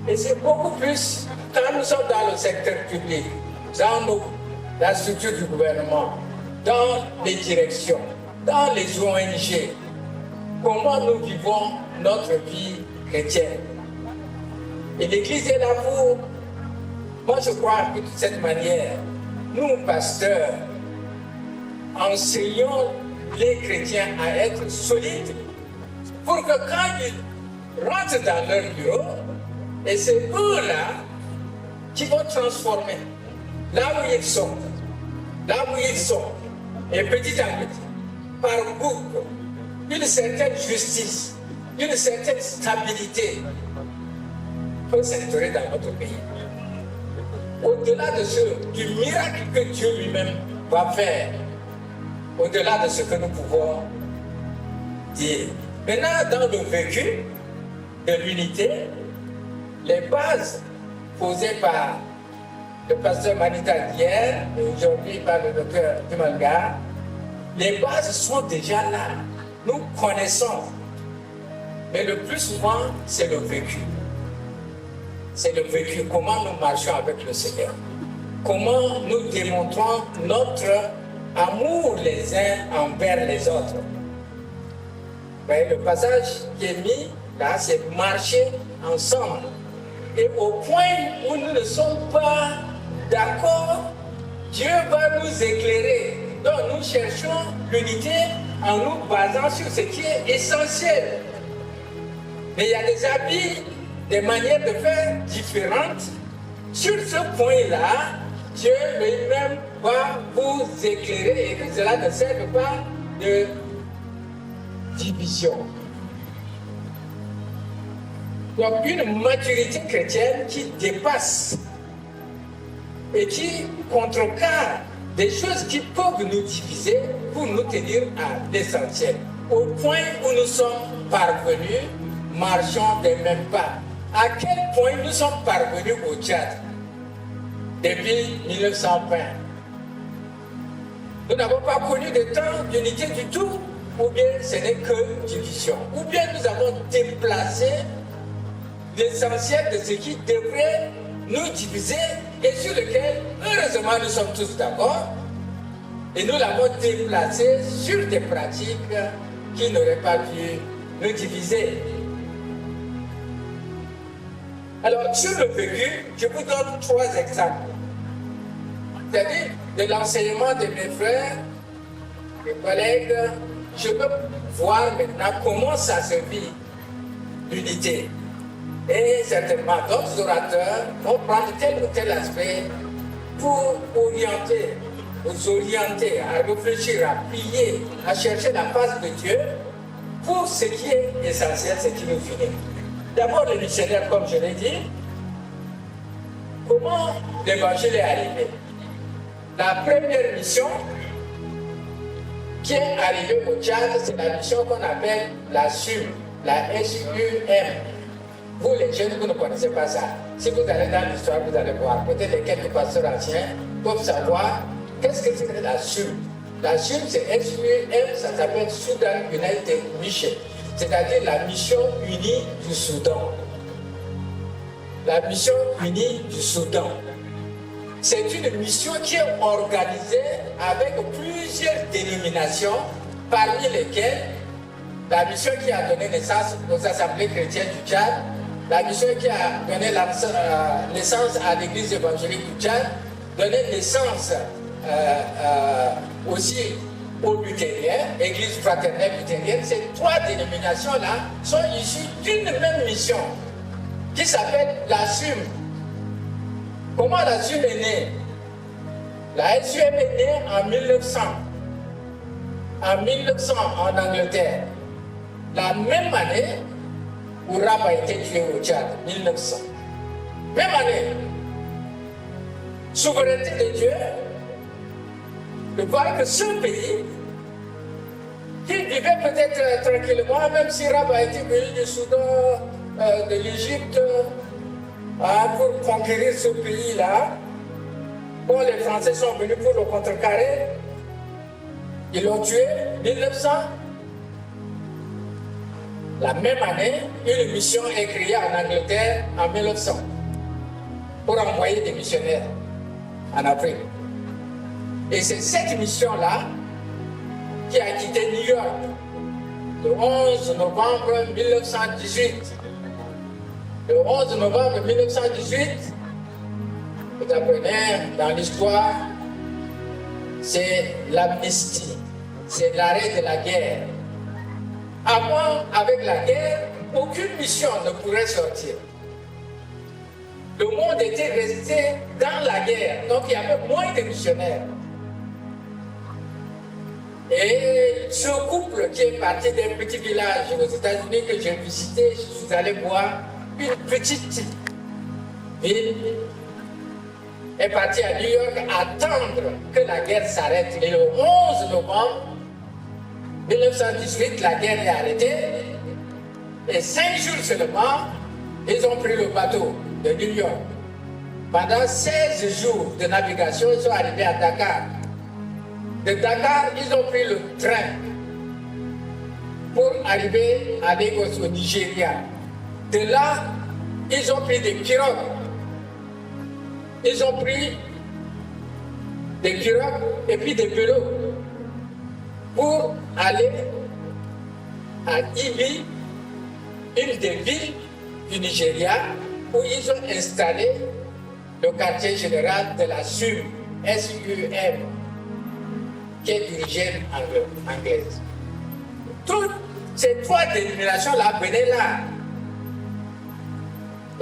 Et c'est beaucoup plus quand nous sommes dans le secteur public, dans la structure du gouvernement, dans les directions, dans les ONG. comment nous vivons notre vie chrétienne. Et l'Église est là pour, moi je crois que de cette manière, nous pasteurs, enseignons les chrétiens à être solides pour que quand ils rentrent dans leur bureau, et c'est eux-là qui vont transformer là où ils sont, et petit à petit, par groupe, une certaine justice, une certaine stabilité peut s'instaurer dans notre pays. Au-delà de du miracle que Dieu lui-même va faire, au-delà de ce que nous pouvons dire. Maintenant, dans le vécu de l'unité, les bases posées par le pasteur Manita hier et aujourd'hui par le docteur Dumanga, les bases sont déjà là. Nous connaissons. Mais le plus souvent, c'est le vécu. C'est le vécu. Comment nous marchons avec le Seigneur. Comment nous démontrons notre amour les uns envers les autres. Vous voyez, le passage qui est mis là, c'est marcher ensemble. Et au point où nous ne sommes pas d'accord, Dieu va nous éclairer. Donc nous cherchons l'unité en nous basant sur ce qui est essentiel. Mais il y a des habits, des manières de faire différentes. Sur ce point-là, Dieu lui-même va vous éclairer et que cela ne serve pas de division. Donc une maturité chrétienne qui dépasse et qui contrecarre des choses qui peuvent nous diviser pour nous tenir à l'essentiel. Au point où nous sommes parvenus, marchons des mêmes pas. À quel point nous sommes parvenus au Tchad depuis 1920? Nous n'avons pas connu de temps d'unité du tout, ou bien ce n'est que division. Ou bien nous avons déplacé l'essentiel de ce qui devrait nous diviser et sur lequel, heureusement, nous sommes tous d'accord. Et nous l'avons déplacé sur des pratiques qui n'auraient pas pu nous diviser. Alors, sur le vécu, je vous donne 3 exemples. C'est-à-dire, de l'enseignement de mes frères, mes collègues, je peux voir maintenant comment ça se vit, l'unité. Et certainement, d'autres orateurs vont prendre tel ou tel aspect pour orienter, vous orienter à réfléchir, à prier, à chercher la face de Dieu pour ce qui est essentiel, ce qui nous unit. D'abord, les missionnaires, comme je l'ai dit, comment l'évangile est arrivé? La première mission qui est arrivée au Tchad, c'est la mission qu'on appelle la SUM, la S-U-M. Vous, les jeunes, vous ne connaissez pas ça. Si vous allez dans l'histoire, vous allez voir. Peut-être les quelques pasteurs anciens peuvent savoir qu'est-ce que c'est que la SUM. La SUM, c'est S-U-M, ça s'appelle Sudan United Mission. C'est-à-dire la mission unie du Soudan. La mission unie du Soudan. C'est une mission qui est organisée avec plusieurs dénominations, parmi lesquelles la mission qui a donné naissance aux assemblées chrétiennes du Tchad, la mission qui a donné naissance à l'église évangélique du Tchad, donné naissance aussi aux luthériens, église fraternelle luthérienne. Ces 3 dénominations-là sont issues d'une même mission qui s'appelle la SUM. Comment la SUM est née? La SUM est née en 1900. En 1900 en Angleterre. La même année où Rab a été tué au Tchad, 1900. Même année. Souveraineté de Dieu, de voir que ce pays, qui vivait peut-être tranquillement, même si Rab a été venu du Soudan, de l'Égypte, pour conquérir ce pays-là, bon, les Français sont venus pour le contrecarrer. Ils l'ont tué, 1900. La même année, une mission est créée en Angleterre en 1900 pour envoyer des missionnaires en Afrique. Et c'est cette mission-là qui a quitté New York le 11 novembre 1918. Le 11 novembre 1918, vous apprenez dans l'histoire, c'est l'amnistie, c'est l'arrêt de la guerre. Avant, avec la guerre, aucune mission ne pourrait sortir. Le monde était resté dans la guerre, donc il y avait moins de missionnaires. Et ce couple qui est parti d'un petit village aux États-Unis que j'ai visité, je suis allé voir une petite ville, est parti à New York attendre que la guerre s'arrête. Et le 11 novembre 1918, la guerre est arrêtée. Et 5 jours seulement, ils ont pris le bateau de New York. Pendant 16 jours de navigation, ils sont arrivés à Dakar. De Dakar, ils ont pris le train pour arriver à Lagos, au Nigeria. De là, ils ont pris des pirogues. Ils ont pris des pirogues et puis des vélos pour aller à Ibi, une des villes du Nigeria, où ils ont installé le quartier général de la SUM, S-U-M, qui est d'origine anglaise. Toutes ces 3 dénominations-là venaient là.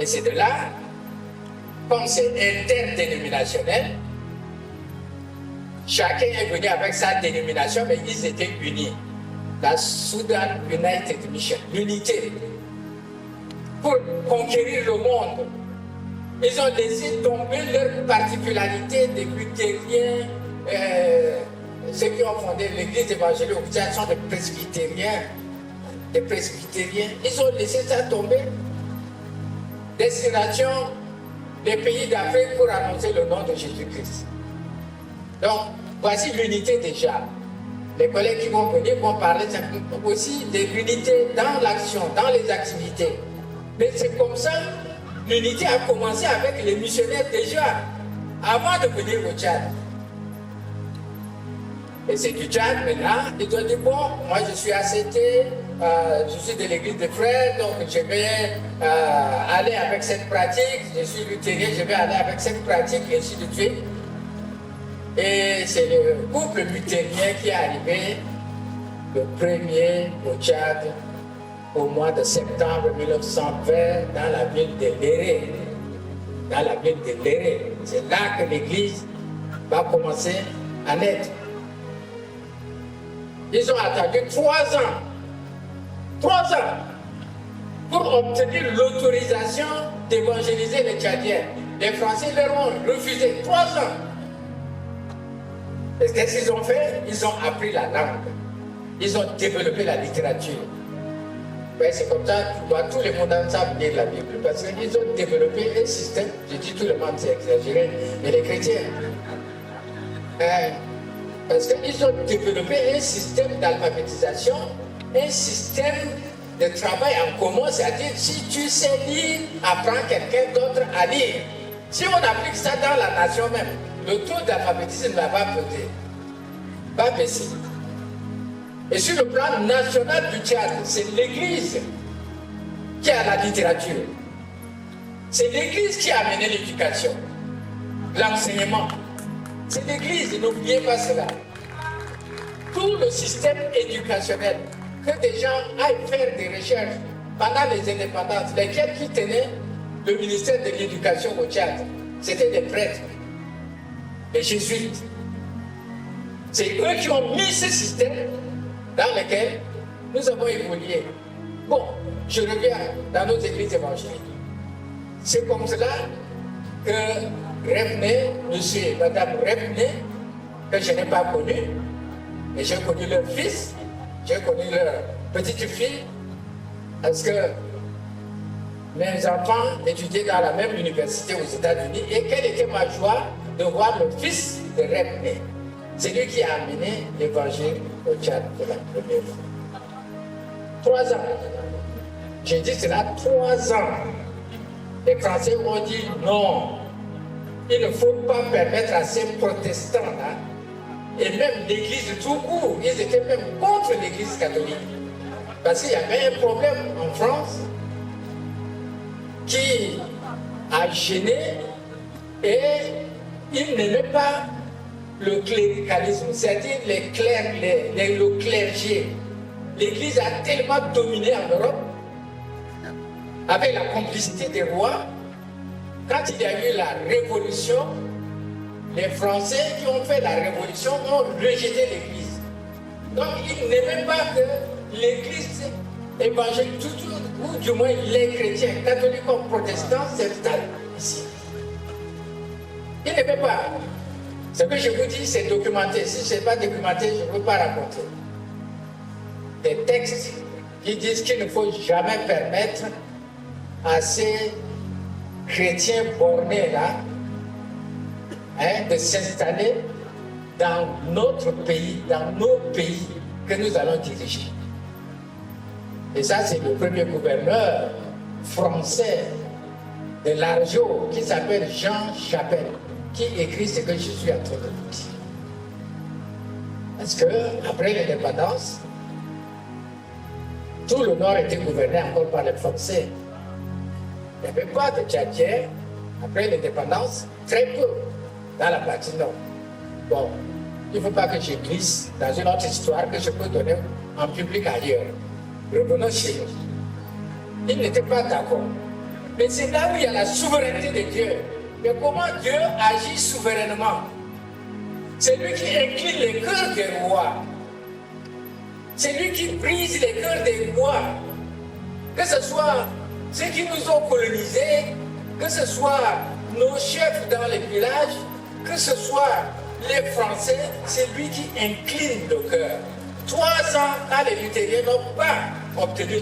Et c'est de là, comme c'est interdénominationnel, chacun est venu avec sa dénomination, mais ils étaient unis. La Sudan United Mission, l'unité, pour conquérir le monde. Ils ont laissé tomber leurs particularités des luthériens, ceux qui ont fondé l'église évangélique au Tchad sont des presbytériens. Ils ont laissé ça tomber. Destination des pays d'Afrique pour annoncer le nom de Jésus-Christ. Donc, voici l'unité déjà. Les collègues qui vont venir vont parler aussi de l'unité dans l'action, dans les activités. Mais c'est comme ça, l'unité a commencé avec les missionnaires déjà, avant de venir au Tchad. Et c'est du Tchad maintenant, ils ont dit, bon, moi je suis accepté, je suis de l'église des frères, donc je vais aller avec cette pratique, je suis luthérien, je vais aller avec cette pratique, et ainsi de suite. Et c'est le couple luthérien qui est arrivé le premier au Tchad au mois de septembre 1920 dans la ville de Léré. C'est là que l'église va commencer à naître. Ils ont attendu 3 ans. 3 ans pour obtenir l'autorisation d'évangéliser les Tchadiens. Les Français leur ont refusé 3 ans. Et qu'est-ce qu'ils ont fait? Ils ont appris la langue. Ils ont développé la littérature. Ouais, c'est comme ça, tout le monde savent lire la Bible. Parce qu'ils ont développé un système, je dis tout le monde, c'est exagéré, mais les chrétiens. Parce qu'ils ont développé un système d'alphabétisation, un système de travail en commun, c'est-à-dire si tu sais lire, apprends quelqu'un d'autre à lire. Si on applique ça dans la nation même, le taux d'alphabétisme ne va pas baisser. Et sur le plan national du Tchad, c'est l'Église qui a la littérature. C'est l'Église qui a amené l'éducation, l'enseignement. C'est l'Église, n'oubliez pas cela. Tout le système éducationnel, que des gens aillent faire des recherches pendant les indépendances, lesquels qui tenaient le ministère de l'Éducation au Tchad, c'était des prêtres, des jésuites. C'est eux qui ont mis ce système dans lequel nous avons évolué. Bon, je reviens dans nos églises évangéliques. C'est comme cela que Repné, monsieur et madame Repné, que je n'ai pas connu, et j'ai connu leur fils, j'ai connu leur petite fille, parce que mes enfants étudiaient dans la même université aux États-Unis, et quelle était ma joie de voir le fils de Repné. C'est lui qui a amené l'évangile au Tchad pour la première fois. 3 ans. J'ai dit cela 3 ans. Les Français ont dit non. Il ne faut pas permettre à ces protestants-là, et même l'Église tout court, ils étaient même contre l'Église catholique. Parce qu'il y avait un problème en France qui a gêné et il n'aimait pas le cléricalisme, c'est-à-dire le clergé. L'Église a tellement dominé en Europe avec la complicité des rois. Quand il y a eu la Révolution, les Français qui ont fait la Révolution ont rejeté l'Église. Donc ils n'aimaient pas que l'Église évangélique, ou du moins les chrétiens, catholiques comme protestants, s'installent ici. Ils n'aimaient pas. Ce que je vous dis, c'est documenté. Si ce n'est pas documenté, je ne peux pas raconter. Des textes qui disent qu'il ne faut jamais permettre à ces chrétiens bornés-là de s'installer dans notre pays, dans nos pays que nous allons diriger. Et ça, c'est le premier gouverneur français de l'Argeau qui s'appelle Jean Chapelle, qui écrit ce que je suis en train de vous dire. Parce qu'après l'indépendance, tout le Nord était gouverné encore par les Français. Il n'y avait pas de Tchadiens après l'indépendance, très peu dans la partie Nord. Bon, il ne faut pas que je glisse dans une autre histoire que je peux donner en public ailleurs. Revenons chez nous. Ils n'étaient pas d'accord. Mais c'est là où il y a la souveraineté de Dieu. Mais comment Dieu agit souverainement? C'est lui qui incline les cœurs des rois. C'est lui qui brise les cœurs des rois. Que ce soit ceux qui nous ont colonisés, que ce soit nos chefs dans les villages, que ce soit les Français, c'est lui qui incline le cœur. 3 ans, quand les luthériens n'ont pas obtenu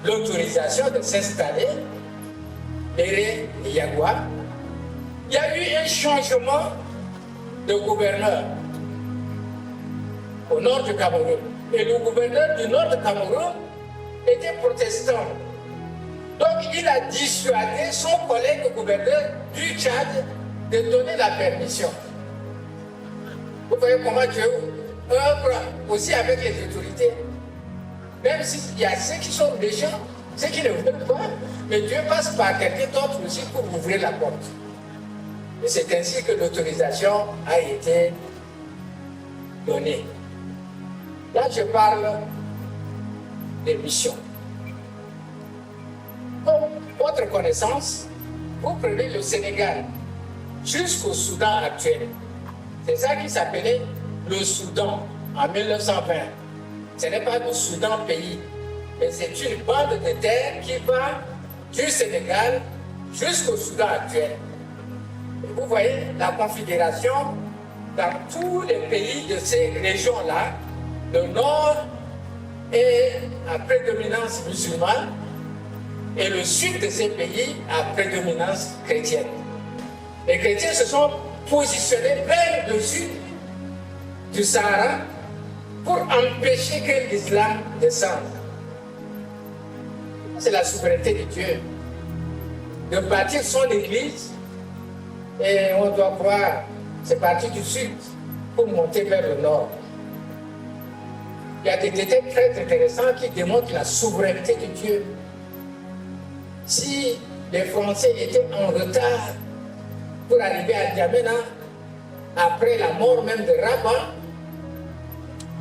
l'autorisation de s'installer, Béré et Yagua, il y a eu un changement de gouverneur au nord du Cameroun. Et le gouverneur du nord du Cameroun était protestant. Donc il a dissuadé son collègue gouverneur du Tchad de donner la permission. Vous voyez comment Dieu œuvre aussi avec les autorités. Même s'il y a ceux qui sont méchants, ceux qui ne veulent pas, mais Dieu passe par quelqu'un d'autre aussi pour ouvrir la porte. Et c'est ainsi que l'autorisation a été donnée. Là, je parle des missions. Pour votre connaissance, vous prenez le Sénégal jusqu'au Soudan actuel. C'est ça qui s'appelait le Soudan en 1920. Ce n'est pas le Soudan pays, mais c'est une bande de terre qui va du Sénégal jusqu'au Soudan actuel. Et vous voyez la configuration dans tous les pays de ces régions-là. Le nord est à prédominance musulmane et le sud de ces pays à prédominance chrétienne. Les chrétiens se sont positionnés vers le sud du Sahara pour empêcher que l'islam descende. C'est la souveraineté de Dieu de bâtir son église et on doit voir, c'est parti du sud pour monter vers le nord. Il y a des détails très intéressants qui démontrent la souveraineté de Dieu. Si les Français étaient en retard pour arriver à N'Djamena, après la mort même de Rabat,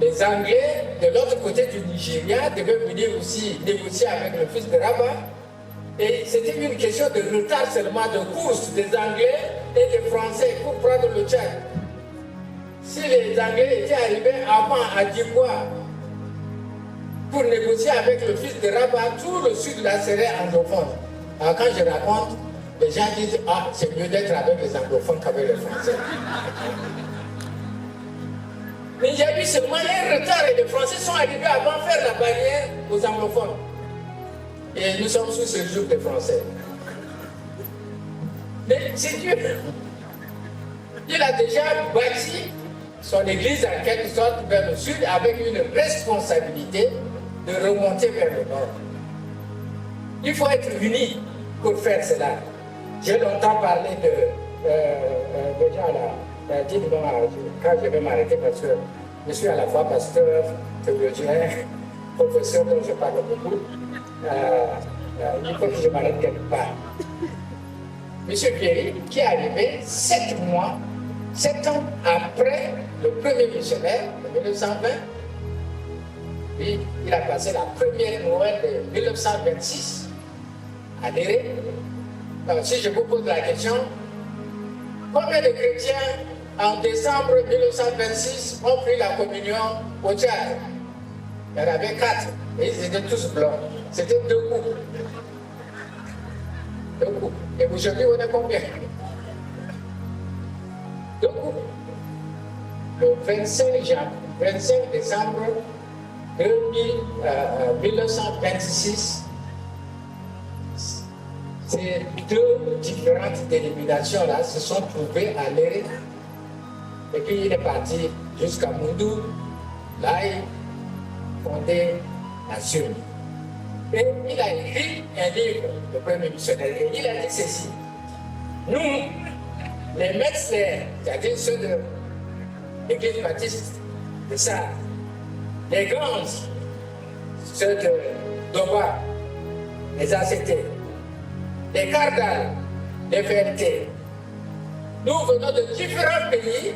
les Anglais de l'autre côté du Nigeria devaient venir aussi négocier avec le fils de Rabat. Et c'était une question de retard seulement, de course des Anglais et des Français pour prendre le Tchad. Si les Anglais étaient arrivés avant à Djiboua pour négocier avec le fils de Rabat, tout le sud là serait anglophone. Alors quand je raconte, les gens disent « Ah, c'est mieux d'être avec les anglophones qu'avec les Français. » Mais il y a eu seulement un retard et les Français sont arrivés avant de faire la barrière aux anglophones. Et nous sommes sous ce joug des Français. Mais c'est Dieu. Il a déjà bâti son église en quelque sorte vers le sud avec une responsabilité de remonter vers le nord. Il faut être unis pour faire cela. J'ai longtemps parlé de gens là, quand je vais m'arrêter parce que Je suis à la fois pasteur, théologien, professeur dont je parle beaucoup. Il faut que je m'arrête quelque part. Monsieur Pierry, qui est arrivé 7 ans après le premier missionnaire de 1920, puis il a passé la première Noël de 1926 à Léré. Alors, si je vous pose la question, combien de chrétiens en décembre 1926 ont pris la communion au Tchad? Il y en avait 4 et ils étaient tous blancs. C'était 2 couples. 2 couples. Et aujourd'hui, on est combien? 2 couples. Le 25 décembre 1926, ces 2 différentes dénominations-là se sont trouvées à Léré. Et puis il est parti jusqu'à Moundou. Là, il fondait la SUM. Et il a écrit un livre, le premier missionnaire, et il a dit ceci. Nous, les maîtres, c'est-à-dire ceux de l'Église baptiste de ça, les grands, ceux de Doba, les ACT, les Cardal, les VLT, nous venons de différents pays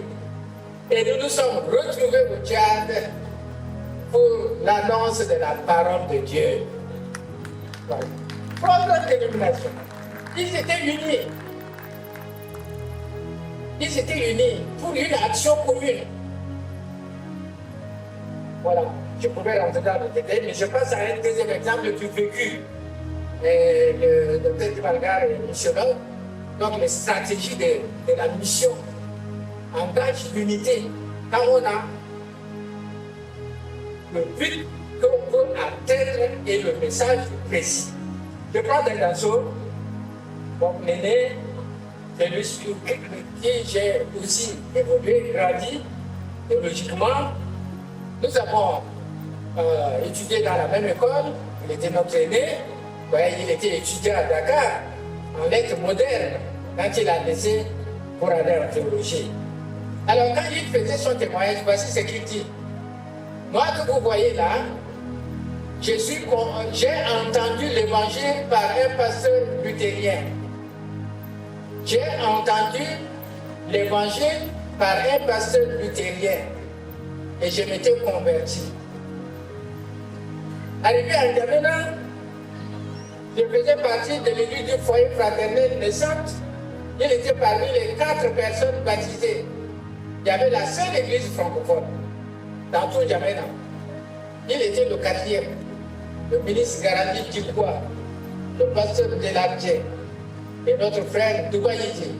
et nous nous sommes retrouvés au Tchad pour l'annonce de la parole de Dieu. Voilà. Propre dénomination. Ils étaient unis. Ils étaient unis pour une action commune. Voilà. Je pouvais rentrer dans le détail, mais je passe à un deuxième exemple du vécu. Le docteur Duvalgar est missionnaire. Donc les stratégies de la mission engagent l'unité. Quand on a le but qu'on veut atteindre et le message précis. Je prends des gansos, mon aîné, celui sur qui j'ai aussi évolué, grandi, théologiquement. Nous avons étudié dans la même école, il était notre aîné, il était étudiant à Dakar, en lettres modernes, quand il a laissé pour aller en théologie. Alors quand il faisait son témoignage, voici ce qu'il dit. Moi que vous voyez là, j'ai entendu l'évangile par un pasteur luthérien. J'ai entendu l'évangile par un pasteur luthérien et je m'étais converti. Arrivé à N'Djamena, je faisais partie de l'église du foyer fraternel naissante. Il était parmi les 4 personnes baptisées. Il y avait la seule église francophone dans tout N'Djamena. Il était le 4e. Le ministre Garandi Djikwa, le pasteur Deladje et notre frère Doubayidi.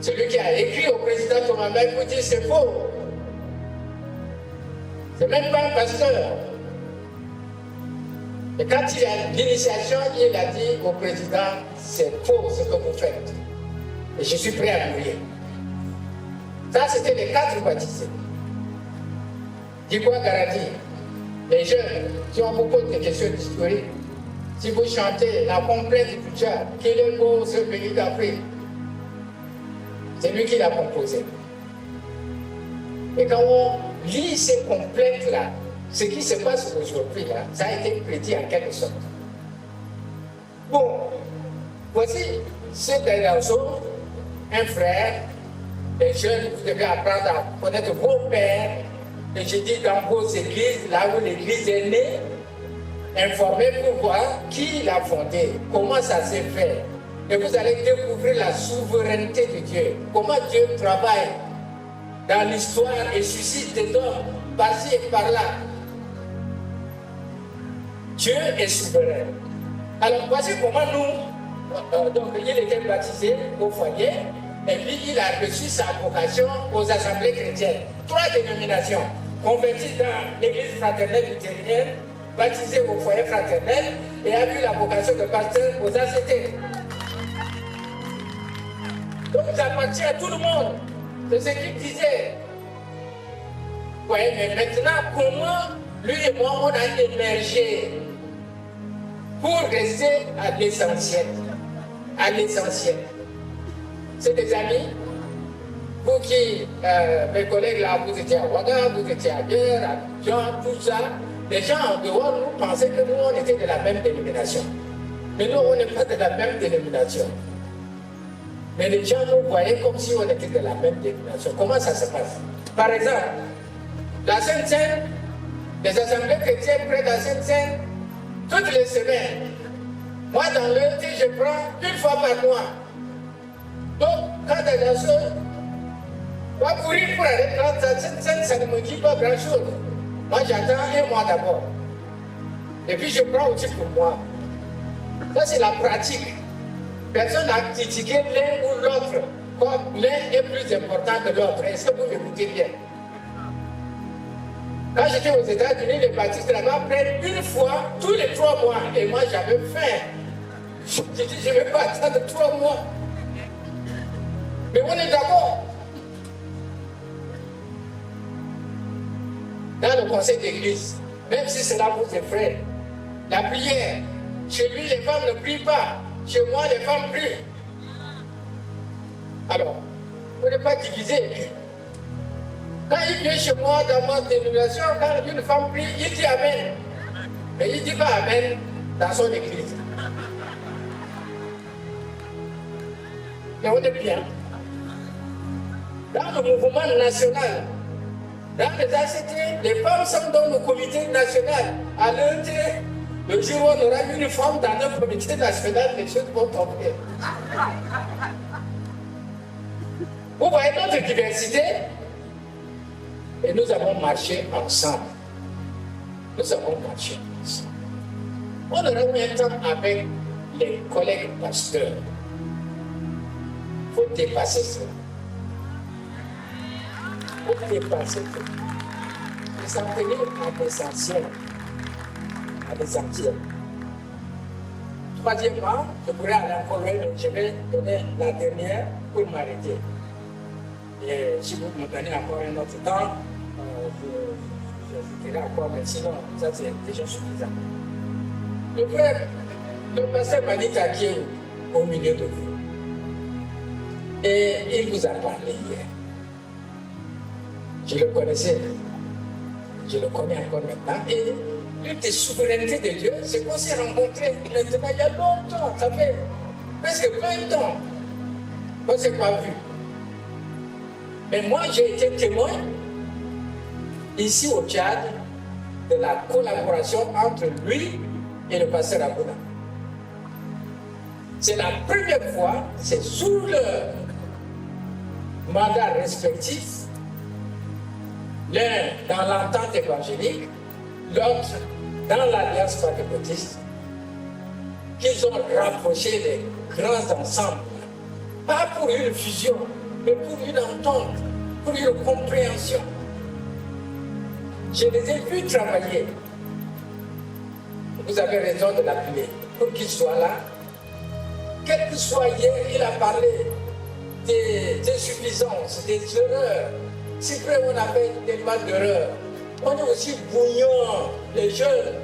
Celui qui a écrit au président Thomas Mbaye pour dire c'est faux. C'est même pas un pasteur. Et quand il a l'initiation, il a dit au président, c'est faux ce que vous faites. Et je suis prêt à mourir. Ça, c'était les 4 baptisés. Djikwa Garandi. Les jeunes, si on vous pose des questions historiques, si vous chantez la complète du Tchad, quel est beau ce pays d'Afrique, c'est lui qui l'a composé. Et quand on lit ces complètes-là, ce qui se passe aujourd'hui, là, ça a été prédit en quelque sorte. Bon, voici ce dernier un frère, les jeunes, vous devez apprendre à connaître vos pères. Et j'ai dit dans vos églises, là où l'église est née, informez pour voir qui l'a fondée, comment ça s'est fait. Et vous allez découvrir la souveraineté de Dieu. Comment Dieu travaille dans l'histoire et suscite des hommes par-ci et par-là. Dieu est souverain. Alors voici comment nous, donc il était baptisé au foyer, et puis il a reçu sa vocation aux assemblées chrétiennes. 3 dénominations. Converti dans l'église fraternelle luthérienne, baptisé au foyer fraternel et a eu la vocation de pasteur aux ACT. Donc ça appartient à tout le monde. C'est ce qu'il disait. Oui, mais maintenant, comment lui et moi on a émergé pour rester à l'essentiel. À l'essentiel. C'est des amis, vous qui, mes collègues là, vous étiez à Ouaga, vous étiez à Guerre, à Jean, tout ça, les gens en dehors nous pensaient que nous, on était de la même dénomination. Mais nous, on n'est pas de la même dénomination. Mais les gens nous voyaient comme si on était de la même dénomination. Comment ça se passe? Par exemple, la Sainte-Seine, les assemblées chrétiennes près de la Sainte-Seine, toutes les semaines. Moi, dans l'ET, je prends une fois par mois. Donc, quand les danseurs vont courir pour aller prendre la Sainte-Seine, ça ne me dit pas grand-chose. Moi, j'attends un mois d'abord. Et puis, je prends aussi pour moi. Ça, c'est la pratique. Personne n'a critiqué l'un ou l'autre, comme l'un est plus important que l'autre. Est-ce que vous m'écoutez bien? Quand j'étais aux États-Unis, les baptistes là-bas prennent une fois tous les 3 mois. Et moi, j'avais faim. J'ai dit, je ne vais pas attendre 3 mois. Mais on est d'accord. Dans le conseil d'église, même si cela vous effraie, la prière, chez lui, les femmes ne prient pas. Chez moi, les femmes prient. Alors, vous n'êtes pas divisé. Quand il vient chez moi, dans ma dénomination, quand une femme prie, il dit Amen. Mais il ne dit pas Amen dans son église. Mais on est bien. Dans le mouvement national, dans les ACT, les femmes sont dans le comité national. À l'ET, le jour où on aura une femme dans le comité national, les choses vont tomber. Vous voyez notre diversité? Et nous avons marché ensemble. Nous avons marché ensemble. On aura eu un temps avec les collègues pasteurs. Il faut dépasser ça. Il faut dépasser ça. Et s'en tenir à l'essentiel. À l'essentiel. Troisièmement, je pourrais aller encore loin, mais je vais donner la dernière pour m'arrêter. Et si vous me donnez encore un autre temps, je dirai encore, mais sinon, ça c'est déjà suffisant. Le frère, le pasteur Manika qui est au milieu de vous, et il vous a parlé hier. Je le connaissais, je le connais encore maintenant, et l'une des souverainetés de Dieu, c'est qu'on s'est rencontrés maintenant il y a longtemps, ça fait presque 20 ans qu'on ne s'est pas vu. Mais moi, j'ai été témoin ici au Tchad de la collaboration entre lui et le pasteur Abouna. C'est la première fois, c'est sous le mandat respectif, l'un dans l'entente évangélique, l'autre dans l'alliance pentecôtiste, qu'ils ont rapproché les grands ensembles, pas pour une fusion, mais pour une entente, pour une compréhension. Je les ai vus travailler. Vous avez raison de l'appeler pour qu'il soit là. Quel que soit hier, il a parlé des insuffisances, des erreurs. C'est vrai, on a fait tellement d'erreurs. On est aussi bouillants, les jeunes.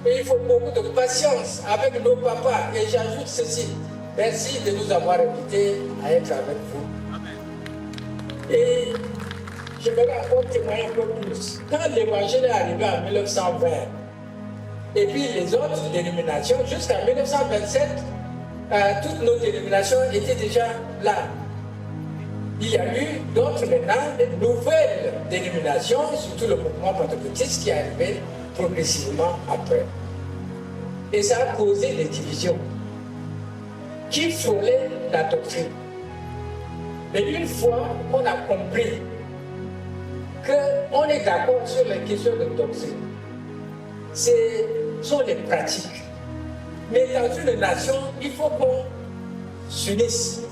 Et il faut beaucoup de patience avec nos papas. Et j'ajoute ceci. Merci de nous avoir invités à être avec vous. Et je vais encore témoigner un peu plus. Quand l'évangile est arrivé en 1920, et puis les autres dénominations, jusqu'en 1927, toutes nos dénominations étaient déjà là. Il y a eu d'autres maintenant, de nouvelles dénominations, surtout le mouvement pentecôtiste qui est arrivé progressivement après. Et ça a causé des divisions qui frôlaient la doctrine. Mais une fois qu'on a compris qu'on est d'accord sur les questions de doctrine, ce sont les pratiques. Mais dans une nation, il faut qu'on s'unisse,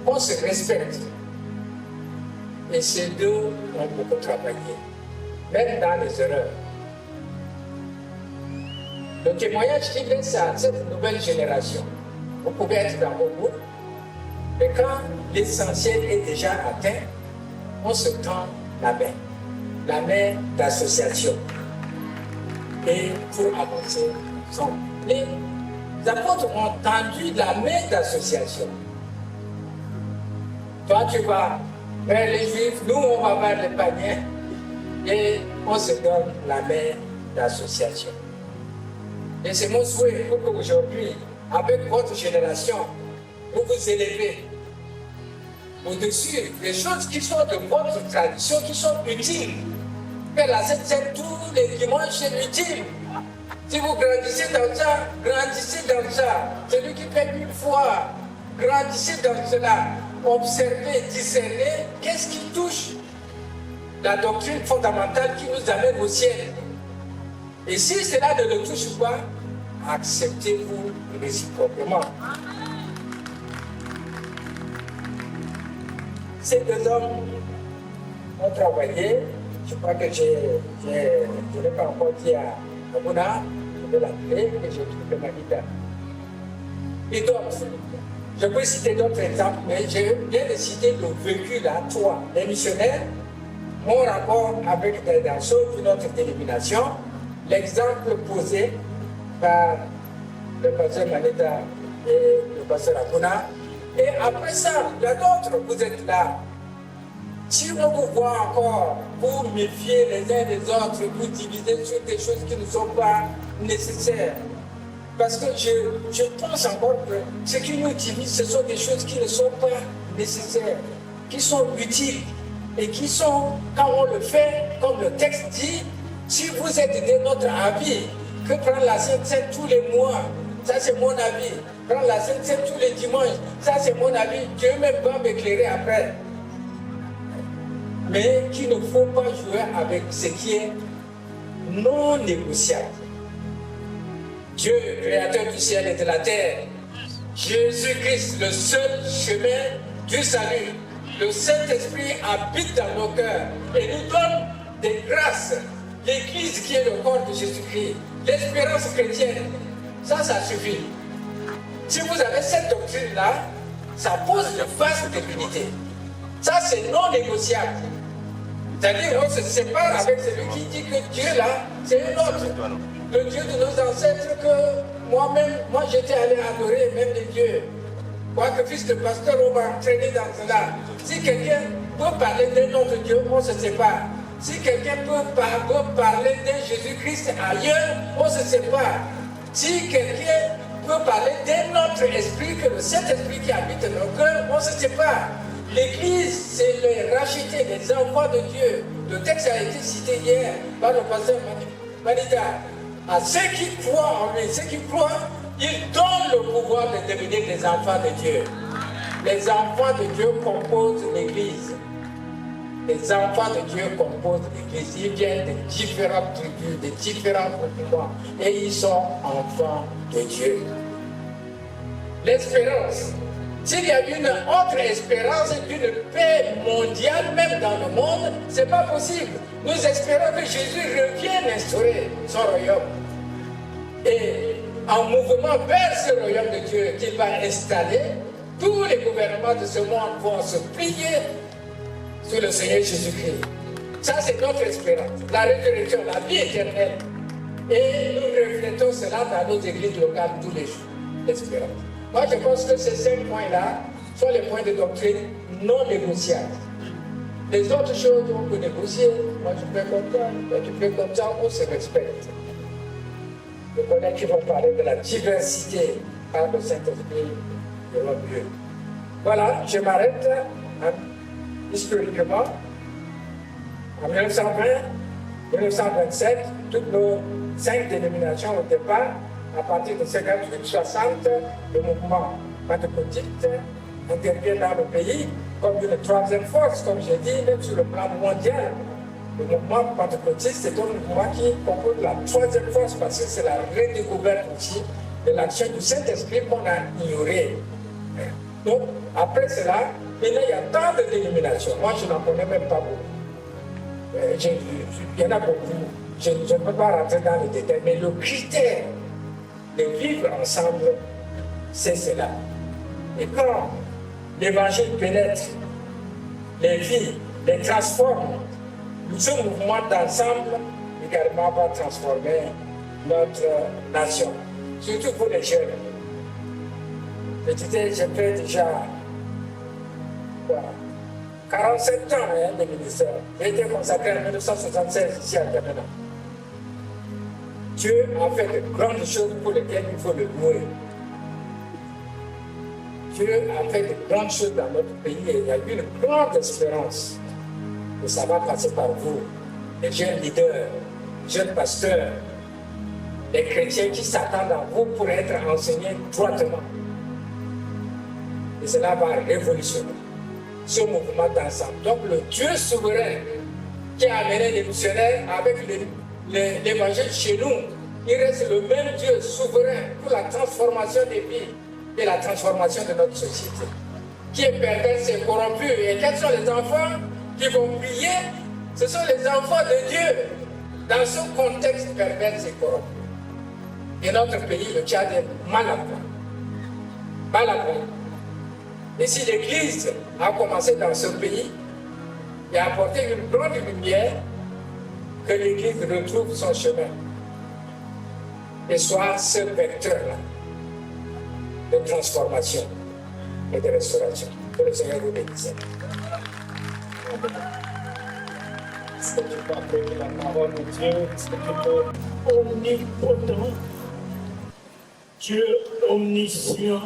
qu'on se respecte. Et ces deux ont beaucoup travaillé, même dans les erreurs. Le témoignage qui laisse à cette nouvelle génération, vous pouvez être dans vos groupes, mais quand l'essentiel est déjà atteint, on se tend la main d'association, et pour avancer ensemble. Les apôtres ont tendu la main d'association. Toi, tu vas vers les Juifs, nous, on va vers les païens. Et on se donne la main d'association. Et c'est mon souhait pour qu'aujourd'hui, avec votre génération, vous vous élevez au-dessus des choses qui sont de votre tradition, qui sont utiles. Faire la Sainte-Seine tous les dimanches, c'est utile. Si vous grandissez dans ça, grandissez dans ça. Celui qui fait une fois, grandissez dans cela. Observez, discernez, qu'est-ce qui touche la doctrine fondamentale qui nous amène au ciel. Et si cela ne le touche pas, acceptez-vous réciproquement. Ces deux hommes ont travaillé. Je crois que je n'ai pas encore dit à Mouna, je vais l'appeler, que j'ai trouvé ma guitare. Et d'autres. Je peux citer d'autres exemples, mais je viens de citer le vécu là, toi, les missionnaires, mon rapport avec des danseurs d'une autre dénomination, l'exemple posé par le pasteur Manita et le pasteur Akuna. Et après ça, il y a d'autres, vous êtes là. Si on vous voit encore, vous méfiez les uns des autres, vous divisez sur des choses qui ne sont pas nécessaires. Parce que je pense encore que ce qui nous divise, ce sont des choses qui ne sont pas nécessaires, qui sont utiles et qui sont, quand on le fait, comme le texte dit, si vous êtes de notre avis, que prendre la Sainte-Seine tous les mois, ça c'est mon avis. Prendre la Sainte-Seine tous les dimanches, ça c'est mon avis. Dieu même va m'éclairer après. Mais qu'il ne faut pas jouer avec ce qui est non négociable. Dieu, créateur du ciel et de la terre, Jésus-Christ, le seul chemin du salut, le Saint-Esprit habite dans nos cœurs et nous donne des grâces. L'Église qui est le corps de Jésus-Christ, l'espérance chrétienne, ça suffit. Si vous avez cette doctrine-là, ça pose de vastes d'unité. Ça, c'est non négociable. C'est-à-dire qu'on se sépare avec celui qui dit que Dieu, là, c'est un autre. Le Dieu de nos ancêtres que moi-même, moi j'étais allé adorer, même les dieux. Quoique fils de pasteur, on va entraîner dans cela. Si quelqu'un peut parler d'un autre Dieu, on se sépare. Si quelqu'un peut parler de Jésus-Christ ailleurs, on se sépare. Si quelqu'un peut parler d'un autre esprit que le Saint-Esprit qui habite dans nos cœurs, on se sépare. L'Église, c'est les racheter, les enfants de Dieu. Le texte a été cité hier par le pasteur Manita. À ceux qui croient en lui, ceux qui croient, il donne le pouvoir de devenir des enfants de Dieu. Les enfants de Dieu composent l'Église. Les enfants de Dieu composent l'Église. Ils viennent de différentes tribus, de différents continents, et ils sont enfants de Dieu. L'espérance. S'il y a une autre espérance d'une paix mondiale, même dans le monde, ce n'est pas possible. Nous espérons que Jésus revienne instaurer son royaume. Et en mouvement vers ce royaume de Dieu qu'il va installer, tous les gouvernements de ce monde vont se plier sur le Seigneur Jésus-Christ. Ça, c'est notre espérance. La résurrection, la vie éternelle. Et nous reflétons cela dans nos églises locales tous les jours. L'espérance. Moi, je pense que ces 5 points-là sont les points de doctrine non négociables. Les autres choses, on peut négocier. Moi, je fais comme ça, toi, tu fais comme ça, on se respecte. Je connais qui vont parler de la diversité par le Saint-Esprit de notre Dieu. Voilà, je m'arrête historiquement. En 1920, 1927, toutes nos 5 dénominations au départ, à partir de 58-60, le mouvement pentecôtiste intervient dans le pays comme une troisième force, comme j'ai dit, même sur le plan mondial. Le mouvement pentecôtiste, c'est un mouvement qui compose la troisième force parce que c'est la redécouverte aussi de l'action du Saint-Esprit qu'on a ignorée. Donc, après cela, maintenant, il y a tant de dénominations. Moi, je n'en connais même pas beaucoup. Il y en a beaucoup. Je ne peux pas rentrer dans les détails, mais le critère de vivre ensemble, c'est cela. Et quand l'évangile pénètre les vies, les transforme, ce mouvement d'ensemble également va transformer notre nation, surtout pour les jeunes. Je disais, j'ai fait déjà Voilà. 47 ans de ministère. J'ai été consacré en 1976 ici à Ghana. Dieu a fait de grandes choses pour lesquelles il faut le louer. Dieu a fait de grandes choses dans notre pays et il y a une grande espérance que ça va passer par vous, les jeunes leaders, les jeunes pasteurs, les chrétiens qui s'attendent à vous pour être enseignés droitement. Et cela va révolutionner ce mouvement d'ensemble. Donc le Dieu souverain qui a amené les missionnaires avec l'évangile chez nous, il reste le même Dieu souverain pour la transformation des vies et la transformation de notre société, qui est perverse et corrompue. Et quels sont les enfants qui vont prier? Ce sont les enfants de Dieu dans ce contexte pervers et corrompu. Et notre pays, le Tchad, est mal à point. Mal à point. Et si l'Église a commencé dans ce pays et a apporté une grande lumière, que l'Église retrouve son chemin et soit ce vecteur-là de transformation et de restauration. Que le Seigneur vous bénisse. Est-ce que tu peux appeler la parole de Dieu? Est-ce que tu peux omnipotent, Dieu omniscient,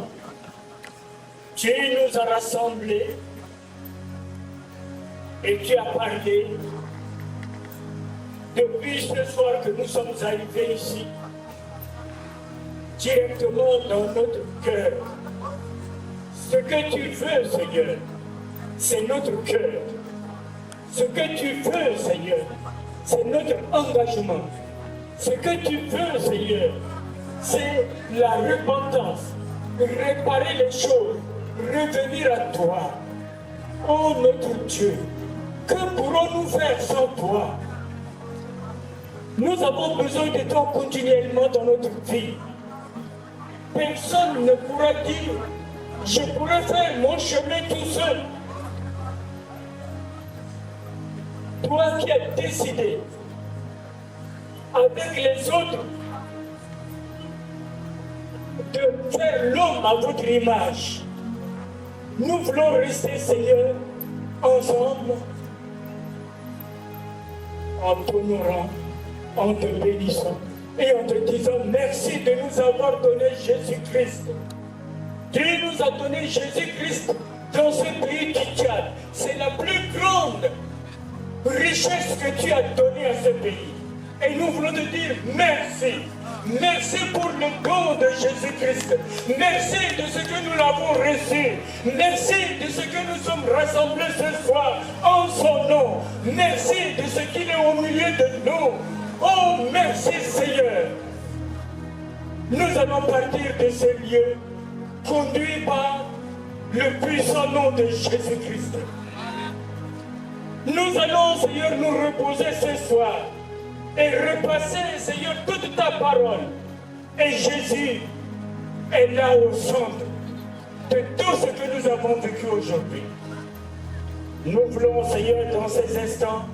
Dieu nous a rassemblés et tu as parlé depuis ce soir que nous sommes arrivés ici, directement dans notre cœur. Ce que tu veux, Seigneur, c'est notre cœur. Ce que tu veux, Seigneur, c'est notre engagement. Ce que tu veux, Seigneur, c'est la repentance, réparer les choses, revenir à toi. Oh notre Dieu, que pourrons-nous faire sans toi? Nous avons besoin de toi continuellement dans notre vie. Personne ne pourra dire, je pourrais faire mon chemin tout seul. Toi qui as décidé, avec les autres, de faire l'homme à votre image. Nous voulons rester, Seigneur, ensemble, en t'honorant, en te bénissant et en te disant merci de nous avoir donné Jésus-Christ. Dieu nous a donné Jésus-Christ dans ce pays du Tchad. C'est la plus grande richesse que tu as donnée à ce pays. Et nous voulons te dire merci. Merci pour le don de Jésus-Christ. Merci de ce que nous l'avons reçu. Merci de ce que nous sommes rassemblés ce soir en son nom. Merci de ce qu'il est au milieu de nous. Oh, merci Seigneur. Nous allons partir de ce lieu conduits par le puissant nom de Jésus-Christ. Nous allons, Seigneur, nous reposer ce soir et repasser, Seigneur, toute ta parole. Et Jésus est là au centre de tout ce que nous avons vécu aujourd'hui. Nous voulons, Seigneur, dans ces instants,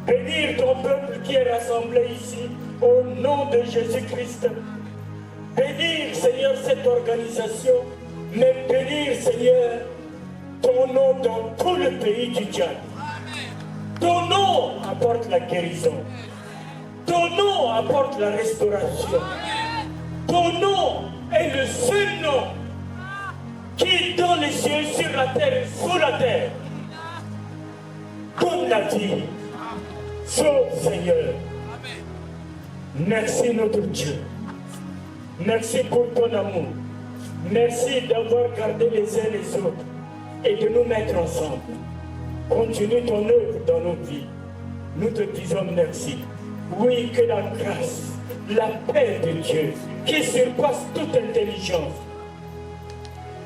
bénir ton peuple qui est rassemblé ici, au nom de Jésus-Christ. Bénir, Seigneur, cette organisation, mais bénir, Seigneur, ton nom dans tout le pays du Tchad. Ton nom apporte la guérison. Ton nom apporte la restauration. Ton nom est le seul nom qui, dans les cieux, sur la terre et sous la terre, donne la vie. Sauve, Seigneur. Merci, notre Dieu. Merci pour ton amour. Merci d'avoir gardé les uns les autres et de nous mettre ensemble. Continue ton œuvre dans nos vies. Nous te disons merci. Oui, que la grâce, la paix de Dieu, qui surpasse toute intelligence,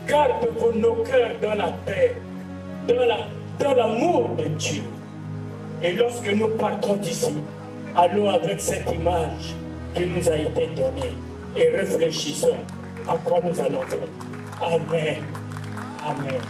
garde nos cœurs dans la paix, dans l'amour de Dieu. Et lorsque nous partons d'ici, allons avec cette image qui nous a été donnée et réfléchissons à quoi nous allons faire. Amen. Amen.